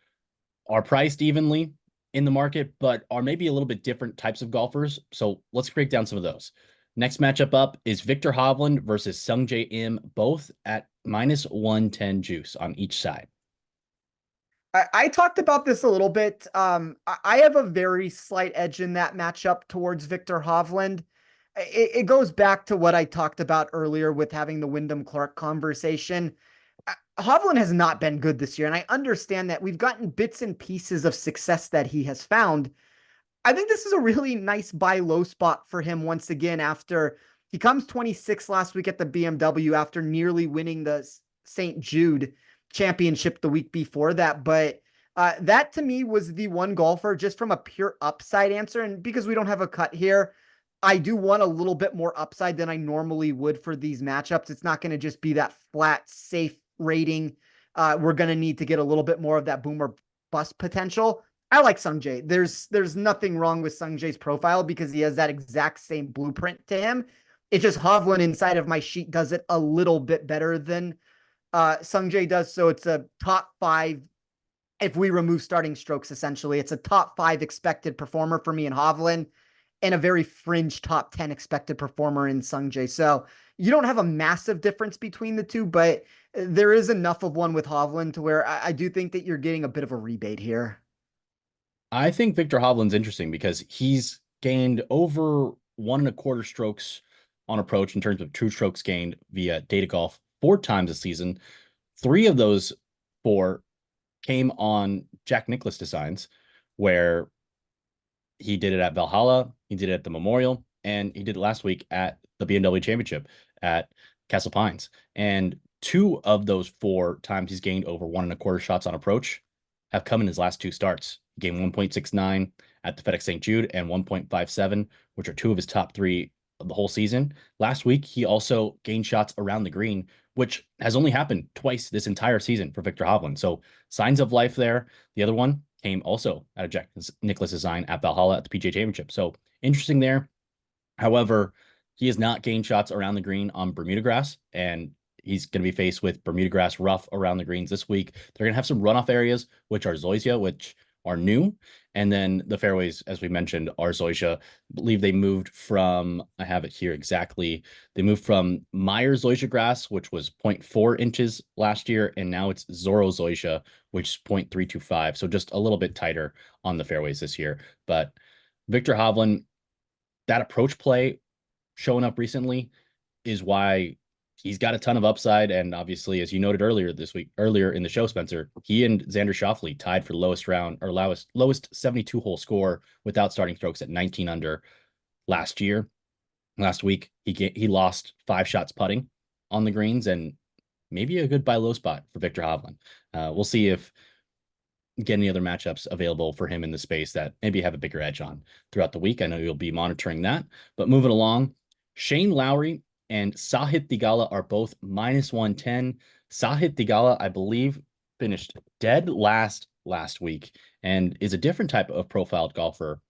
are priced evenly in the market, but are maybe a little bit different types of golfers. So let's break down some of those. Next matchup up is Victor Hovland versus Sungjae Im, both at -110 juice on each side. I talked about this a little bit. I have a very slight edge in that matchup towards Victor Hovland. It goes back to what I talked about earlier with having the Wyndham Clark conversation. Hovland has not been good this year, and I understand that we've gotten bits and pieces of success that he has found. I think this is a really nice buy low spot for him once again, after he comes 26 last week at the BMW after nearly winning the St. Jude championship the week before that. But that to me was the one golfer just from a pure upside answer. And because we don't have a cut here, I do want a little bit more upside than I normally would for these matchups. It's not going to just be that flat, safe rating. We're going to need to get a little bit more of that boomer bust potential. I like Sungjae. There's nothing wrong with Sungjae's profile because he has that exact same blueprint to him. It's just Hovland inside of my sheet does it a little bit better than Sungjae does. So it's a top 5. If we remove starting strokes, essentially, it's a top 5 expected performer for me in Hovland and a very fringe top 10 expected performer in Sungjae. So you don't have a massive difference between the two, but there is enough of one with Hovland to where I do think that you're getting a bit of a rebate here. I think Victor Hovland's interesting because he's gained over 1.25 strokes on approach in terms of true strokes gained via data golf 4 times this season. 3 of those 4 came on Jack Nicklaus designs, where he did it at Valhalla, he did it at the Memorial, and he did it last week at the BMW Championship at Castle Pines. And 2 of those 4 times he's gained over 1.25 shots on approach have come in his last 2 starts. He gained 1.69 at the FedEx St. Jude and 1.57, which are 2 of his top 3 of the whole season. Last week, he also gained shots around the green, which has only happened twice this entire season for Victor Hovland. So signs of life there. The other one came also out of Jack Nicklaus design at Valhalla at the PGA Championship. So interesting there. However, he has not gained shots around the green on Bermuda grass, and he's going to be faced with Bermuda grass rough around the greens this week. They're going to have some runoff areas, which are Zoysia, which are new. And then the fairways, as we mentioned, are Zoysia. I believe they moved from, I have it here exactly. They moved from Meyer Zoysia grass, which was 0.4 inches last year, and now it's Zorro Zoysia, which is 0.325. So just a little bit tighter on the fairways this year. But Victor Hovland, that approach play showing up recently is why he's got a ton of upside. And obviously, as you noted earlier in the show, Spencer, he and Xander Schauffele tied for the lowest 72 hole score without starting strokes at 19 under last week. He lost 5 shots putting on the greens, and maybe a good buy low spot for Victor Hovland. We'll see if get any other matchups available for him in the space that maybe have a bigger edge on throughout the week. I know you'll be monitoring that, but moving along, Shane Lowry and Sahith Theegala are both -110. Sahith Theegala, I believe, finished dead last week and is a different type of profiled golfer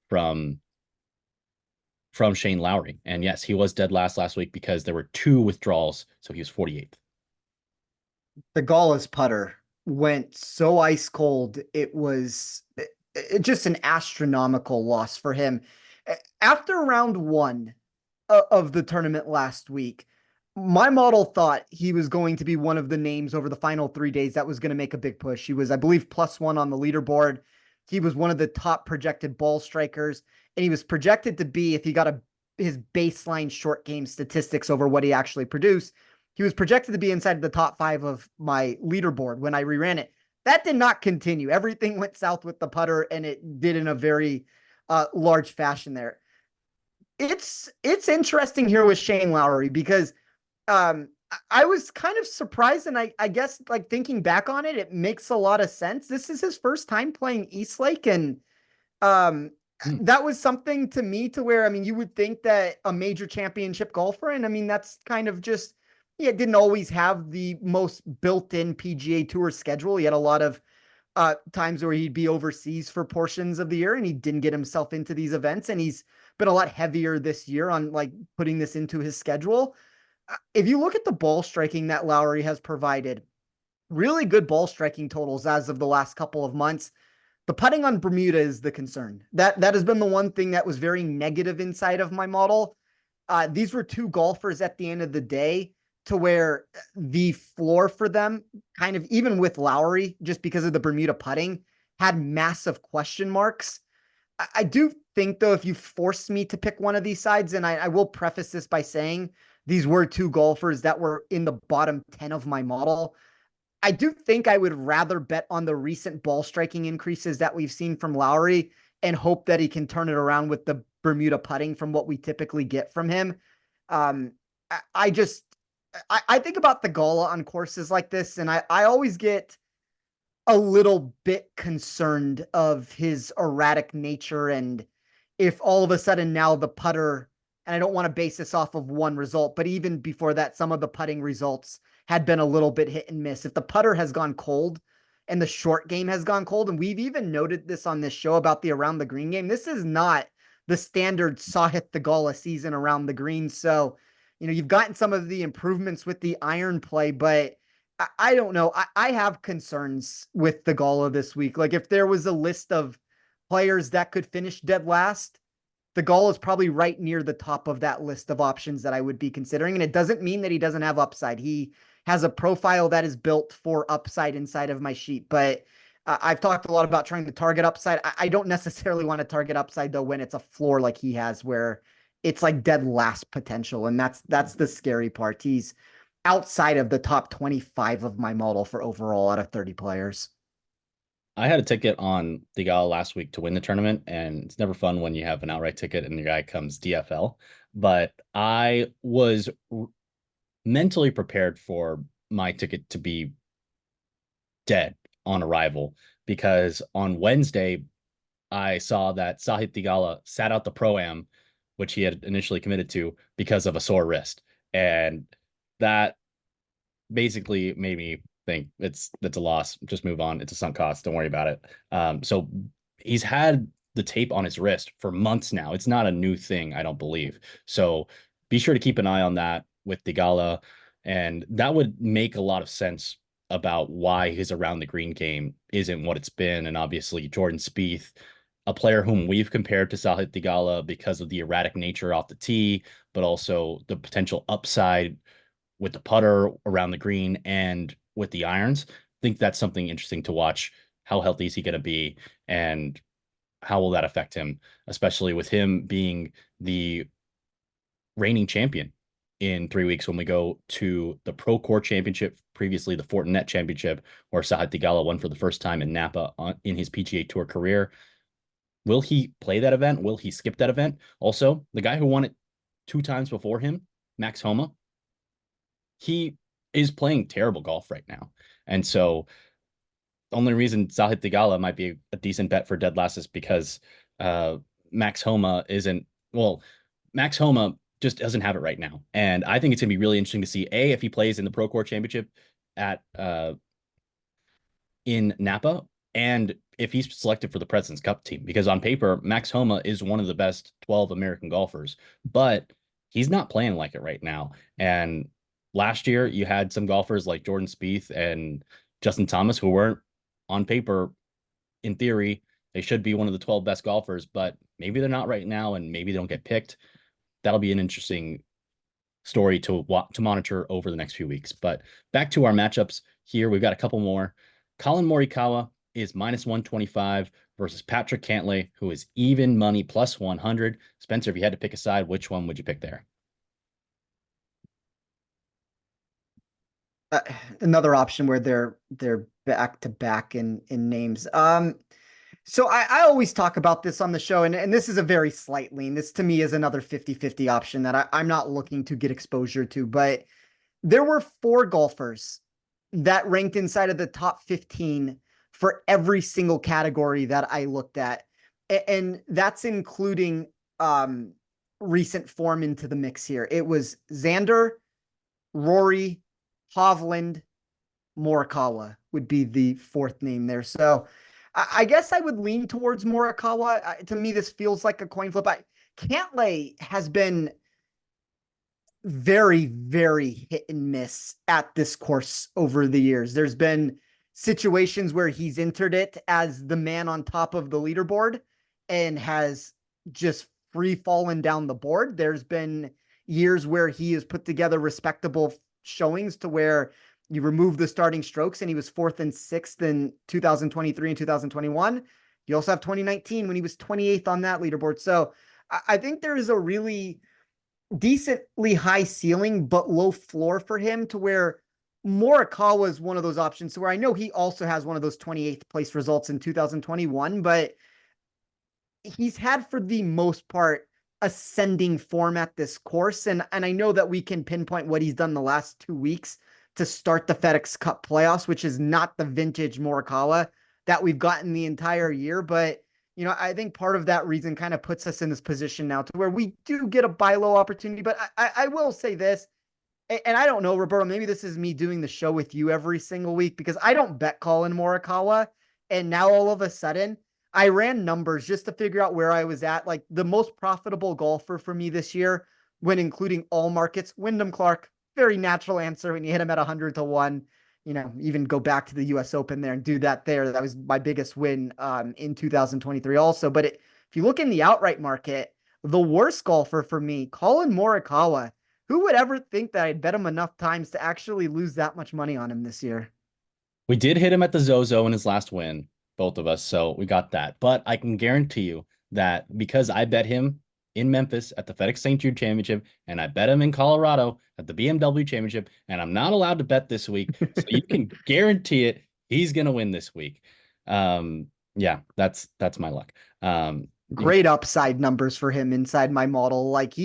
from Shane Lowry. And yes, he was dead last week because there were 2 withdrawals, so he was 48th. Theegala's putter went so ice cold. It was just an astronomical loss for him. After round 1 of the tournament last week, my model thought he was going to be one of the names over the final 3 days that was going to make a big push. He was, I believe, +1 on the leaderboard. He was one of the top projected ball strikers, and he was projected to be, if he got his baseline short game statistics over what he actually produced, he was projected to be inside the top 5 of my leaderboard when I reran it. That did not continue. Everything went south with the putter, and it did in a very large fashion there. It's interesting here with Shane Lowry because I was kind of surprised, and I guess, like, thinking back on it, it makes a lot of sense. This is his first time playing Eastlake, and that was something to me to where, I mean, you would think that a major championship golfer, and I mean, that's kind of just, he didn't always have the most built-in PGA Tour schedule. He had a lot of times where he'd be overseas for portions of the year, and he didn't get himself into these events, and he's been a lot heavier this year on, like, putting this into his schedule. If you look at the ball striking that Lowry has provided, really good ball striking totals as of the last couple of months. The putting on Bermuda is the concern. That has been the one thing that was very negative inside of my model. These were 2 golfers at the end of the day to where the floor for them, kind of, even with Lowry, just because of the Bermuda putting, had massive question marks. I do think, though, if you forced me to pick one of these sides, and I will preface this by saying these were 2 golfers that were in the bottom 10 of my model, I do think I would rather bet on the recent ball striking increases that we've seen from Lowry and hope that he can turn it around with the Bermuda putting from what we typically get from him. I think about Theegala on courses like this, and I always get a little bit concerned of his erratic nature, and if all of a sudden now the putter, and I don't want to base this off of one result, but even before that, some of the putting results had been a little bit hit and miss. If the putter has gone cold and the short game has gone cold, and we've even noted this on this show about the around the green game, this is not the standard Sahith Theegala season around the green. So, you know, you've gotten some of the improvements with the iron play, but I don't know. I have concerns with Theegala this week. Like, if there was a list of players that could finish dead last, Theegala is probably right near the top of that list of options that I would be considering. And it doesn't mean that he doesn't have upside. He has a profile that is built for upside inside of my sheet, but I've talked a lot about trying to target upside. I don't necessarily want to target upside, though, when it's a floor like he has, where it's like dead last potential. And that's the scary part. He's outside of the top 25 of my model for overall out of 30 players. I had a ticket on Theegala last week to win the tournament, and it's never fun when you have an outright ticket and your guy comes DFL. But I was mentally prepared for my ticket to be dead on arrival, because on Wednesday, I saw that Sahith Theegala sat out the Pro-Am, which he had initially committed to, because of a sore wrist. And that basically made me think that's a loss. Just move on. It's a sunk cost. Don't worry about it. So he's had the tape on his wrist for months now. It's not a new thing, I don't believe. So be sure to keep an eye on that with Theegala. And that would make a lot of sense about why his around the green game isn't what it's been. And obviously Jordan Spieth, a player whom we've compared to Sahith Theegala because of the erratic nature off the tee, but also the potential upside with the putter around the green and with the irons. I think that's something interesting to watch. How healthy is he going to be? And how will that affect him, especially with him being the reigning champion in 3 weeks when we go to the Pro Core Championship, previously the Fortinet Championship, where Sahith Theegala won for the first time in Napa in his PGA Tour career. Will he play that event? Will he skip that event? Also, the guy who won it 2 times before him, Max Homa, he is playing terrible golf right now. And so the only reason Sahith Theegala might be a decent bet for dead last is because Max Homa isn't, well, Max Homa just doesn't have it right now. And I think it's going to be really interesting to see, A, if he plays in the Pro Core Championship at in Napa, and if he's selected for the President's Cup team, because on paper, Max Homa is one of the best 12 American golfers, but he's not playing like it right now. And last year, you had some golfers like Jordan Spieth and Justin Thomas who weren't on paper, in theory, they should be one of the 12 best golfers, but maybe they're not right now, and maybe they don't get picked. That'll be an interesting story to monitor over the next few weeks. But back to our matchups here, we've got a couple more. Colin Morikawa is -125 versus Patrick Cantlay, who is even money +100. Spencer, if you had to pick a side, which one would you pick there? Another option where they're back to back in names. So I always talk about this on the show, and this is a very slight lean. This to me is another 50-50 option that I'm not looking to get exposure to, but there were 4 golfers that ranked inside of the top 15 for every single category that I looked at. And that's including recent form into the mix here. It was Xander, Rory, Hovland, Morikawa would be the 4th name there. So I guess I would lean towards Morikawa. To me, this feels like a coin flip. Cantlay has been very, very hit and miss at this course over the years. There's been situations where he's entered it as the man on top of the leaderboard and has just free fallen down the board. There's been years where he has put together respectable showings to where you remove the starting strokes and he was 4th and 6th in 2023 and 2021. You also have 2019 when he was 28th on that leaderboard. So I think there is a really decently high ceiling, but low floor for him, to where Morikawa is one of those options. So where I know he also has one of those 28th place results in 2021, but he's had for the most part ascending form at this course. And I know that we can pinpoint what he's done the last 2 weeks to start the FedEx Cup playoffs, which is not the vintage Morikawa that we've gotten the entire year. But, you know, I think part of that reason kind of puts us in this position now to where we do get a buy low opportunity. But I will say this, and I don't know, Roberto, maybe this is me doing the show with you every single week, because I don't bet Colin Morikawa. And now all of a sudden I ran numbers just to figure out where I was at. Like the most profitable golfer for me this year, when including all markets, Wyndham Clark. Very natural answer when you hit him at 100-1. You know, even go back to the US Open there and do that there. That was my biggest win in 2023 also. But if you look in the outright market, the worst golfer for me, Colin Morikawa. Who would ever think that I'd bet him enough times to actually lose that much money on him this year? We did hit him at the Zozo in his last win, both of us, so we got that. But I can guarantee you that because I bet him in Memphis at the FedEx St. Jude Championship, and I bet him in Colorado at the BMW Championship, and I'm not allowed to bet this week, so you can guarantee it, he's going to win this week. Yeah, that's my luck. Great upside numbers for him inside my model. Like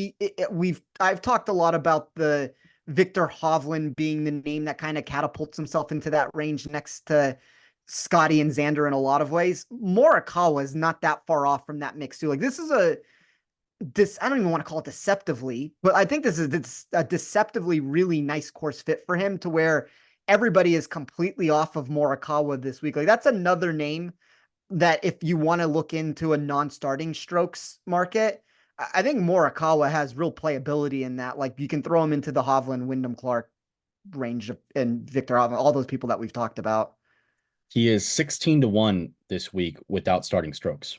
I've talked a lot about the Victor Hovland being the name that kind of catapults himself into that range next to Scottie and Xander in a lot of ways. Morikawa is not that far off from that mix too. Like this is I don't even want to call it deceptively, but I think this is a deceptively really nice course fit for him, to where everybody is completely off of Morikawa this week. Like that's another name that if you want to look into a non-starting strokes market, I think Morikawa has real playability in that. Like you can throw him into the Hovland Wyndham Clark range of, and Victor Hovland, all those people that we've talked about. He is 16-1 this week without starting strokes.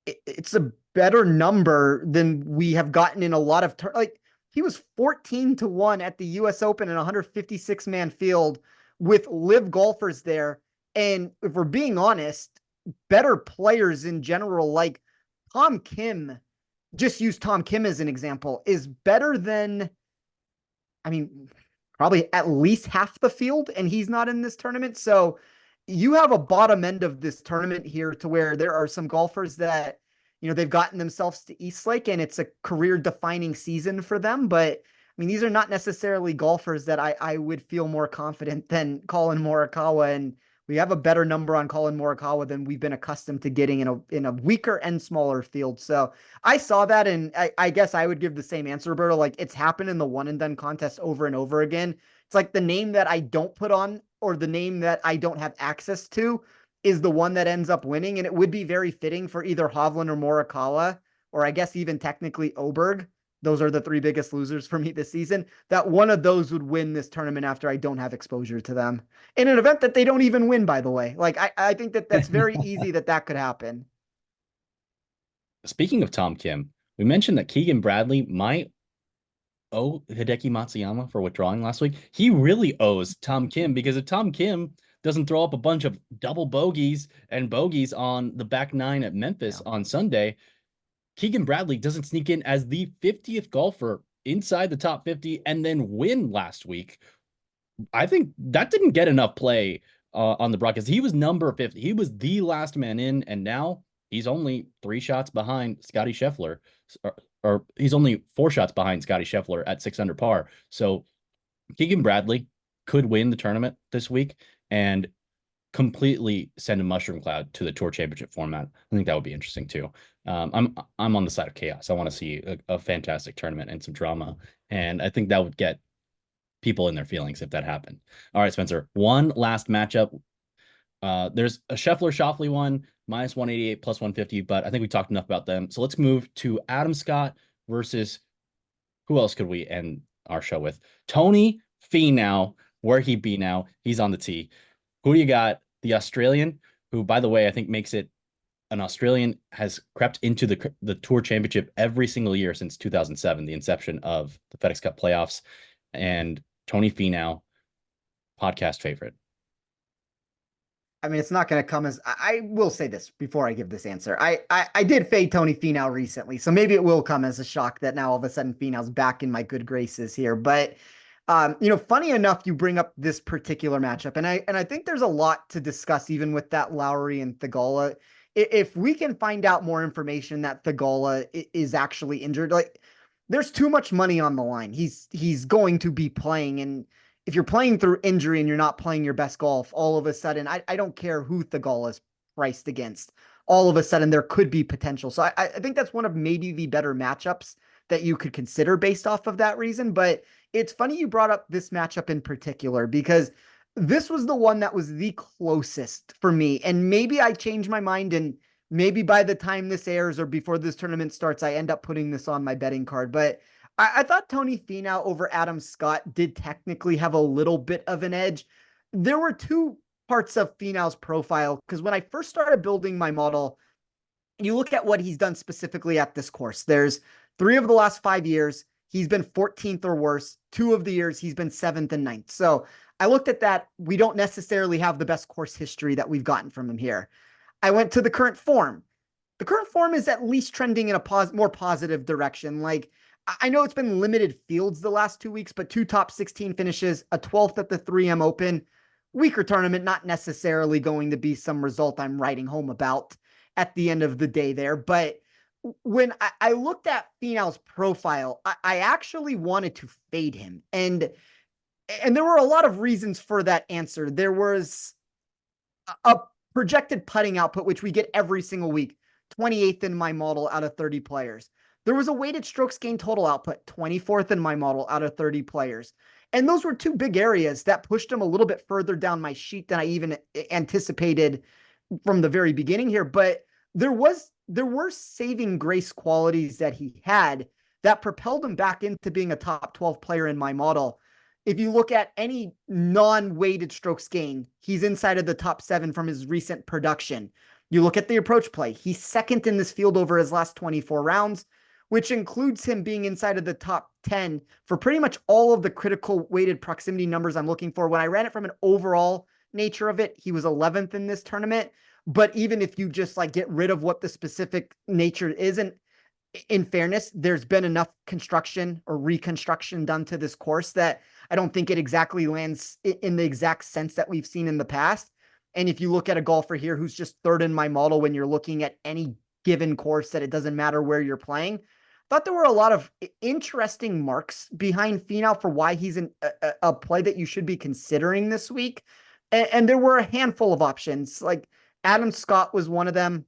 It's a better number than we have gotten in a lot of like he was 14-1 at the US Open in a 156 man field with live golfers there. And if we're being honest, better players in general, like Tom Kim, just use Tom Kim as an example, is better than, I mean, probably at least half the field, and he's not in this tournament. So you have a bottom end of this tournament here to where there are some golfers that, you know, they've gotten themselves to Eastlake and it's a career defining season for them. But I mean, these are not necessarily golfers that I would feel more confident than Colin Morikawa. And we have a better number on Colin Morikawa than we've been accustomed to getting in a weaker and smaller field. So I saw that, and I guess I would give the same answer, Roberto. Like, it's happened in the one and done contest over and over again. It's like the name that I don't put on, or the name that I don't have access to, is the one that ends up winning. And it would be very fitting for either Hovland or Morikawa, or I guess even technically Oberg. Those are the three biggest losers for me this season, that one of those would win this tournament after I don't have exposure to them in an event that they don't even win, by the way. Like, I think that that's very easy that could happen. Speaking of Tom Kim, we mentioned that Keegan Bradley might owe Hideki Matsuyama for withdrawing last week. He really owes Tom Kim, because if Tom Kim doesn't throw up a bunch of double bogeys and bogeys on the back nine at Memphis on Sunday, Keegan Bradley doesn't sneak in as the 50th golfer inside the top 50 and then win last week. I think that didn't get enough play on the broadcast. He was number 50. He was the last man in, and now he's only 3 shots behind Scottie Scheffler, or he's only 4 shots behind Scottie Scheffler at 6 under par. So Keegan Bradley could win the tournament this week and completely send a mushroom cloud to the Tour Championship format. I think that would be interesting too. I'm on the side of chaos. I want to see a fantastic tournament and some drama, and I think that would get people in their feelings if that happened. All right, Spencer, one last matchup. There's a Scheffler-Schauffele one, -188, +150, but I think we talked enough about them. So let's move to Adam Scott versus, who else could we end our show with? Tony Finau. Where he be now? He's on the tee. Who do you got? The Australian, who, by the way, I think makes it an Australian has crept into the Tour Championship every single year since 2007, the inception of the FedEx Cup playoffs. And Tony Finau, podcast favorite. I mean, it's not going to come as, I will say this before I give this answer. I did fade Tony Finau recently, so maybe it will come as a shock that now all of a sudden Finau's back in my good graces here. But you know, funny enough, you bring up this particular matchup, and I think there's a lot to discuss even with that Lowery and Theegala. If we can find out more information that Theegala is actually injured, like, there's too much money on the line. He's going to be playing, and if you're playing through injury and you're not playing your best golf, all of a sudden, I don't care who Theegala is priced against. All of a sudden, there could be potential. So I think that's one of maybe the better matchups that you could consider based off of that reason. But it's funny you brought up this matchup in particular, because this was the one that was the closest for me. And maybe I change my mind, and maybe by the time this airs or before this tournament starts, I end up putting this on my betting card. But I thought Tony Finau over Adam Scott did technically have a little bit of an edge. There were 2 parts of Finau's profile, because when I first started building my model, you look at what he's done specifically at this course. There's 3 of the last 5 years, he's been 14th or worse. 2 of the years, he's been 7th and 9th. So I looked at that. We don't necessarily have the best course history that we've gotten from him here. I went to the current form. The current form is at least trending in a more positive direction. Like, I know it's been limited fields the last 2 weeks, but 2 top 16 finishes, a 12th at the 3M Open, weaker tournament, not necessarily going to be some result I'm writing home about at the end of the day there. But when I looked at Finau's profile, I actually wanted to fade him. And there were a lot of reasons for that answer. There was a projected putting output, which we get every single week, 28th in my model out of 30 players. There was a weighted strokes gained total output, 24th in my model out of 30 players. And those were 2 big areas that pushed him a little bit further down my sheet than I even anticipated from the very beginning here. But there were saving grace qualities that he had that propelled him back into being a top 12 player in my model. if you look at any non-weighted strokes gained, he's inside of the top 7 from his recent production. You look at the approach play, he's second in this field over his last 24 rounds, which includes him being inside of the top 10 for pretty much all of the critical weighted proximity numbers I'm looking for. When I ran it from an overall nature of it, he was 11th in this tournament. But even if you just like get rid of what the specific nature is, and in fairness, there's been enough construction or reconstruction done to this course that I don't think it exactly lands in the exact sense that we've seen in the past. And if you look at a golfer here who's just third in my model when you're looking at any given course, that it doesn't matter where you're playing, I thought there were a lot of interesting marks behind Finau for why he's a play that you should be considering this week. And there were a handful of options. Like Adam Scott was one of them.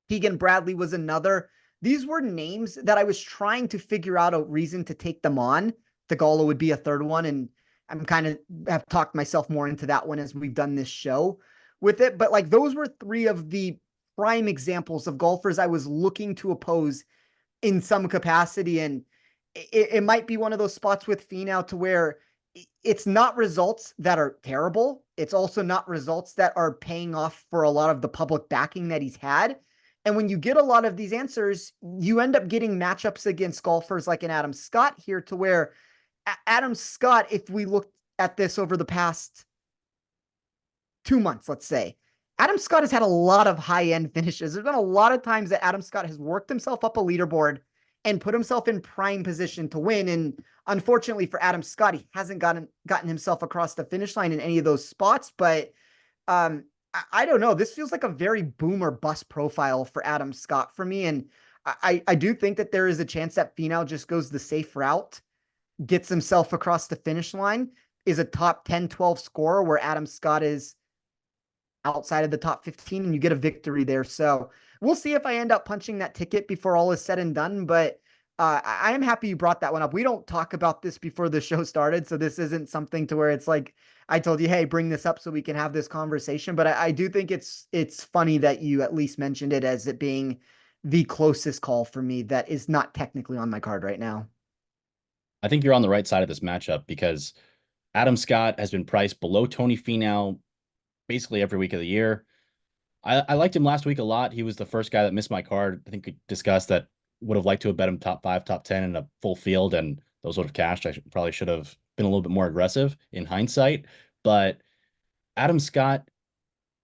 Keegan Bradley was another. These were names that I was trying to figure out a reason to take them on. Theegala would be a third one, and I'm kind of have talked myself more into that one as we've done this show with it. But like those were 3 of the prime examples of golfers I was looking to oppose in some capacity. And it might be one of those spots with Finau to where it's not results that are terrible. It's also not results that are paying off for a lot of the public backing that he's had. And when you get a lot of these answers, you end up getting matchups against golfers like an Adam Scott here, to where Adam Scott, if we look at this over the past 2 months, let's say, Adam Scott has had a lot of high-end finishes. There's been a lot of times that Adam Scott has worked himself up a leaderboard and put himself in prime position to win. And unfortunately for Adam Scott, he hasn't gotten himself across the finish line in any of those spots. But I don't know. This feels like a very boom or bust profile for Adam Scott for me. And I do think that there is a chance that Finau just goes the safe route, gets himself across the finish line, is a top 10, 12 scorer where Adam Scott is outside of the top 15, and you get a victory there. So we'll see if I end up punching that ticket before all is said and done. But I am happy you brought that one up. We don't talk about this before the show started, so this isn't something to where it's like I told you, hey, bring this up so we can have this conversation. But I do think it's funny that you at least mentioned it as it being the closest call for me that is not technically on my card right now. I think you're on the right side of this matchup because Adam Scott has been priced below Tony Finau basically every week of the year. I liked him last week a lot. He was the first guy that missed my card. I think we discussed that would have liked to have bet him top 5, top 10 in a full field, and those would have cashed. Probably should have been a little bit more aggressive in hindsight. But Adam Scott,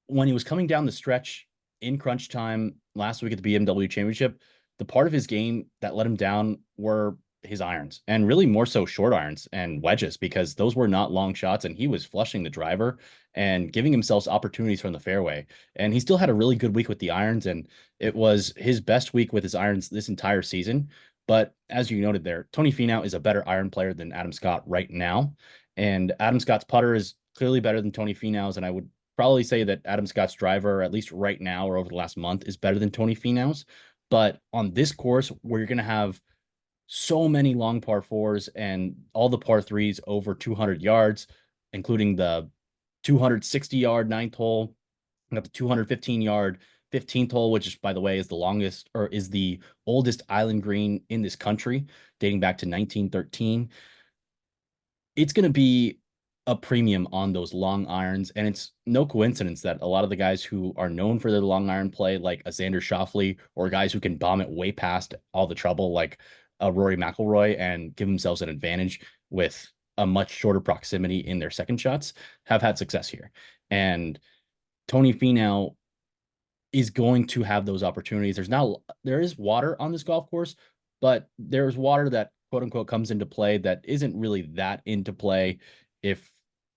when he was coming down the stretch in crunch time last week at the BMW Championship, the part of his game that let him down were his irons, and really more so short irons and wedges, because those were not long shots, and he was flushing the driver and giving himself opportunities from the fairway. And he still had a really good week with the irons, and it was his best week with his irons this entire season. But as you noted there, Tony Finau is a better iron player than Adam Scott right now, and Adam Scott's putter is clearly better than Tony Finau's, and I would probably say that Adam Scott's driver, at least right now or over the last month, is better than Tony Finau's. But on this course, where you're going to have so many long par 4s and all the par 3s over 200 yards, including the 260-yard 9th hole, got the 215-yard 15th hole, which is, by the way, is the longest or is the oldest island green in this country, dating back to 1913. It's going to be a premium on those long irons, and it's no coincidence that a lot of the guys who are known for their long iron play, like a Xander Schauffele, or guys who can bomb it way past all the trouble, like Rory McIlroy, and give themselves an advantage with a much shorter proximity in their second shots, have had success here. And Tony Finau is going to have those opportunities. There is water on this golf course, but there's water that quote unquote comes into play that isn't really that into play if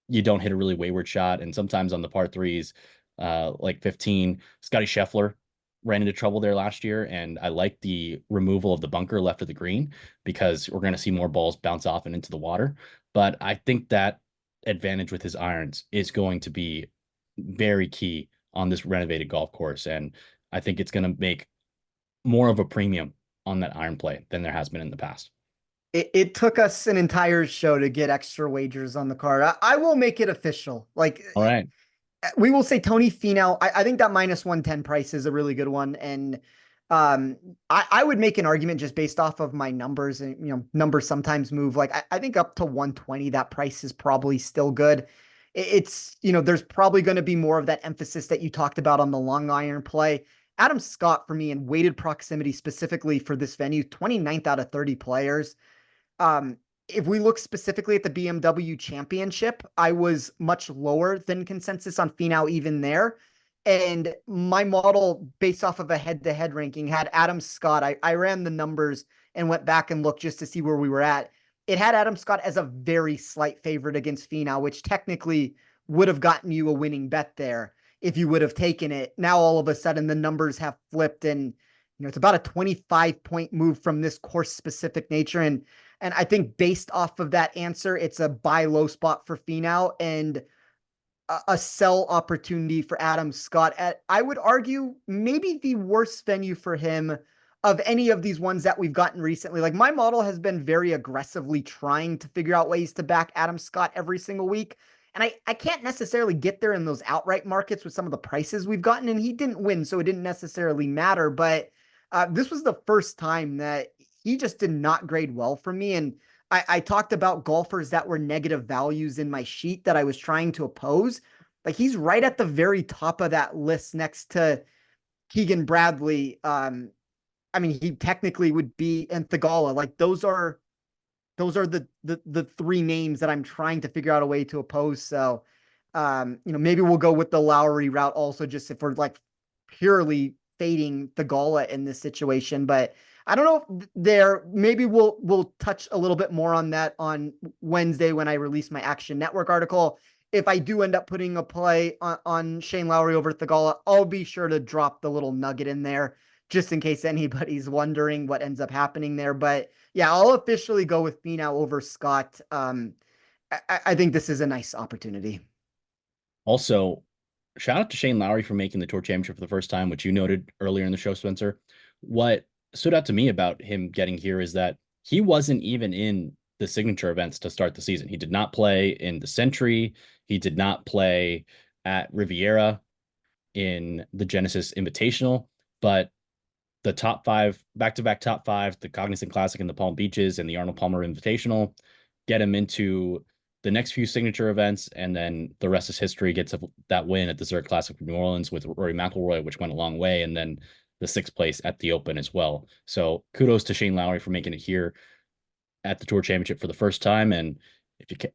you don't hit a really wayward shot. And sometimes on the par 3s, like 15, Scottie Scheffler ran into trouble there last year, and I like the removal of the bunker left of the green because we're going to see more balls bounce off and into the water. But I think that advantage with his irons is going to be very key on this renovated golf course, and I think it's going to make more of a premium on that iron play than there has been in the past. It took us an entire show to get extra wagers on the card. I will make it official. Like, all right, we will say Tony Finau. I think that -110 price is a really good one. And I would make an argument just based off of my numbers, and numbers sometimes move. Like I think up to 120, that price is probably still good. It's, there's probably going to be more of that emphasis that you talked about on the long iron play. Adam Scott for me in weighted proximity specifically for this venue, 29th out of 30 players. Um, if we look specifically at the BMW Championship, I was much lower than consensus on Finau even there. And my model, based off of a head-to-head ranking, had Adam Scott. I ran the numbers and went back and looked just to see where we were at. It had Adam Scott as a very slight favorite against Finau, which technically would have gotten you a winning bet there if you would have taken it. Now, all of a sudden, the numbers have flipped, and it's about a 25-point move from this course-specific nature. And I think based off of that answer, it's a buy low spot for Finau and a sell opportunity for Adam Scott at, I would argue, maybe the worst venue for him of any of these ones that we've gotten recently. Like, my model has been very aggressively trying to figure out ways to back Adam Scott every single week. And I can't necessarily get there in those outright markets with some of the prices we've gotten, and he didn't win, so it didn't necessarily matter. But this was the first time that he just did not grade well for me. And I talked about golfers that were negative values in my sheet that I was trying to oppose. Like, he's right at the very top of that list next to Keegan Bradley. I mean, he technically would be in Theegala. Like, those are the three names that I'm trying to figure out a way to oppose. So, maybe we'll go with the Lowery route also, just if we're like purely fading Theegala in this situation. But I don't know maybe we'll touch a little bit more on that on Wednesday when I release my Action Network article. If I do end up putting a play on Shane Lowry over Theegala, I'll be sure to drop the little nugget in there just in case anybody's wondering what ends up happening there. But yeah, I'll officially go with Finau over Scott. I think this is a nice opportunity. Also, shout out to Shane Lowry for making the Tour Championship for the first time, which you noted earlier in the show, Spencer. What stood out to me about him getting here is that he wasn't even in the signature events to start the season. He did not play in the Century. He did not play at Riviera in the Genesis Invitational, but the top five, back-to-back top five, the Cognizant Classic and the Palm Beaches and the Arnold Palmer Invitational, get him into the next few signature events, and then the rest is history. Gets that win at the Zurich Classic of New Orleans with Rory McIlroy, which went a long way, and then the sixth place at the Open as well. So kudos to Shane Lowry for making it here at the Tour Championship for the first time. And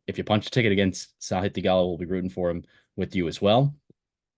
if you punch a ticket against Sahith Theegala, we'll be rooting for him with you as well.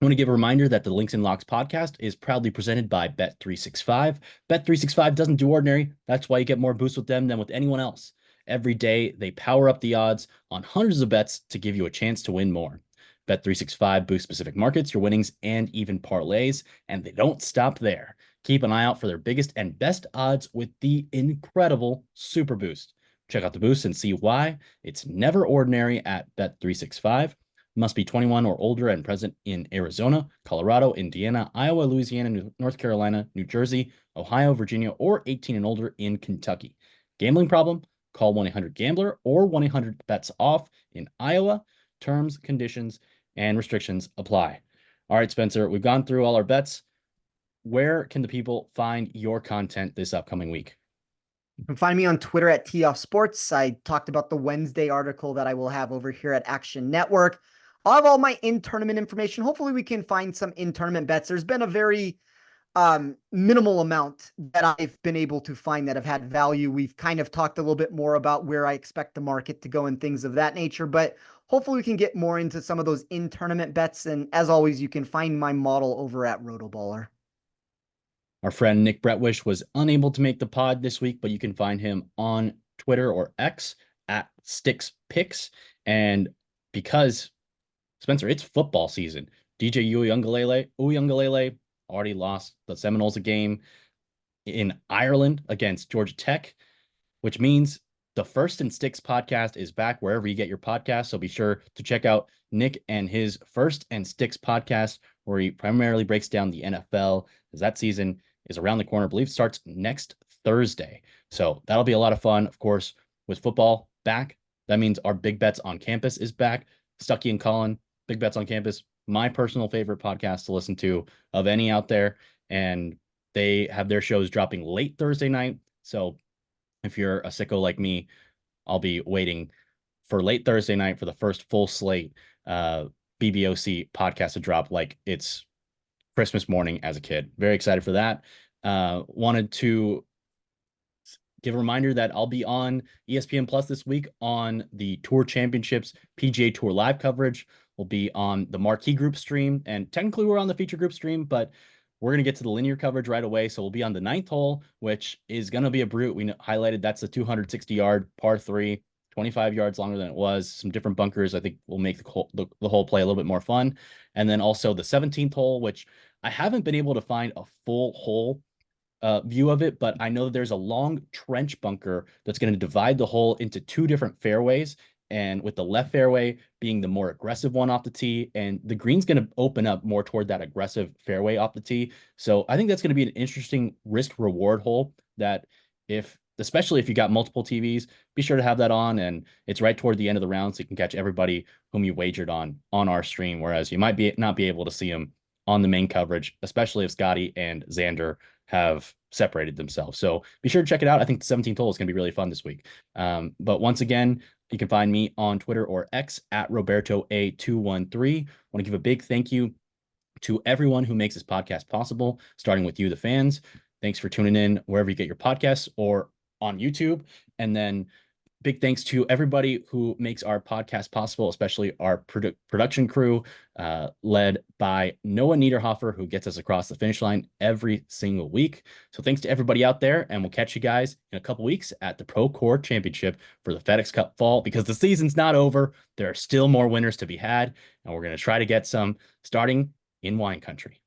I want to give a reminder that the Links and Locks podcast is proudly presented by Bet365. Bet365 doesn't do ordinary. That's why you get more boosts with them than with anyone else. Every day, they power up the odds on hundreds of bets to give you a chance to win more. Bet365 boosts specific markets, your winnings, and even parlays, and they don't stop there. Keep an eye out for their biggest and best odds with the incredible Super Boost. Check out the boost and see why it's never ordinary at Bet365. Must be 21 or older and present in Arizona, Colorado, Indiana, Iowa, Louisiana, North Carolina, New Jersey, Ohio, Virginia, or 18 and older in Kentucky. Gambling problem? Call 1-800-GAMBLER or 1-800-BETS-OFF in Iowa. Terms, conditions, and restrictions apply. All right, Spencer, we've gone through all our bets. Where can the people find your content this upcoming week? You can find me on Twitter at TOffSports. I talked about the Wednesday article that I will have over here at Action Network. I'll have all my in-tournament information. Hopefully we can find some in-tournament bets. There's been a very minimal amount that I've been able to find that have had value. We've kind of talked a little bit more about where I expect the market to go and things of that nature, but hopefully we can get more into some of those in-tournament bets. And as always, you can find my model over at Rotoballer. Our friend Nick Bretwish was unable to make the pod this week, but you can find him on Twitter or X at SticksPicks. And because, Spencer, it's football season, DJ Uyunglele already lost the Seminoles a game in Ireland against Georgia Tech, which means the First and Sticks podcast is back wherever you get your podcasts. So be sure to check out Nick and his First and Sticks podcast, where he primarily breaks down the NFL, as that season is around the corner. I believe it starts next Thursday. So that'll be a lot of fun. Of course, with football back, that means our Big Bets on Campus is back. Stuckey and Colin, Big Bets on Campus, my personal favorite podcast to listen to of any out there. And They have their shows dropping late Thursday night. So if you're a sicko like me, I'll be waiting for late Thursday night for the first full slate BBOC podcast to drop like it's Christmas morning as a kid. Very excited for that. Wanted to give a reminder that I'll be on ESPN Plus this week on the Tour Championships PGA Tour live coverage. We'll be on the Marquee Group stream, and technically we're on the Feature Group stream, but we're going to get to the linear coverage right away. So we'll be on the 9th hole, which is going to be a brute. We highlighted that's a 260-yard par 3, 25 yards longer than it was. Some different bunkers. I think will make the whole play a little bit more fun. And then also the 17th hole, which I haven't been able to find a full hole view of it, but I know that there's a long trench bunker that's going to divide the hole into 2 different fairways, and with the left fairway being the more aggressive one off the tee, and the green's going to open up more toward that aggressive fairway off the tee. So I think that's going to be an interesting risk reward hole that especially if you got multiple TVs, be sure to have that on, and it's right toward the end of the round, so you can catch everybody whom you wagered on our stream, whereas you might not be able to see them on the main coverage, especially if Scottie and Xander have separated themselves. So be sure to check it out. I think the 17th hole is going to be really fun this week. But once again, you can find me on Twitter or X at RobertoA213. I want to give a big thank you to everyone who makes this podcast possible, starting with you, the fans. Thanks for tuning in wherever you get your podcasts or on YouTube. And then big thanks to everybody who makes our podcast possible, especially our production crew, led by Noah Niederhofer, who gets us across the finish line every single week. So thanks to everybody out there, and we'll catch you guys in a couple weeks at the Pro Core Championship for the FedEx Cup Fall, because the season's not over. There are still more winners to be had, and we're going to try to get some starting in wine country.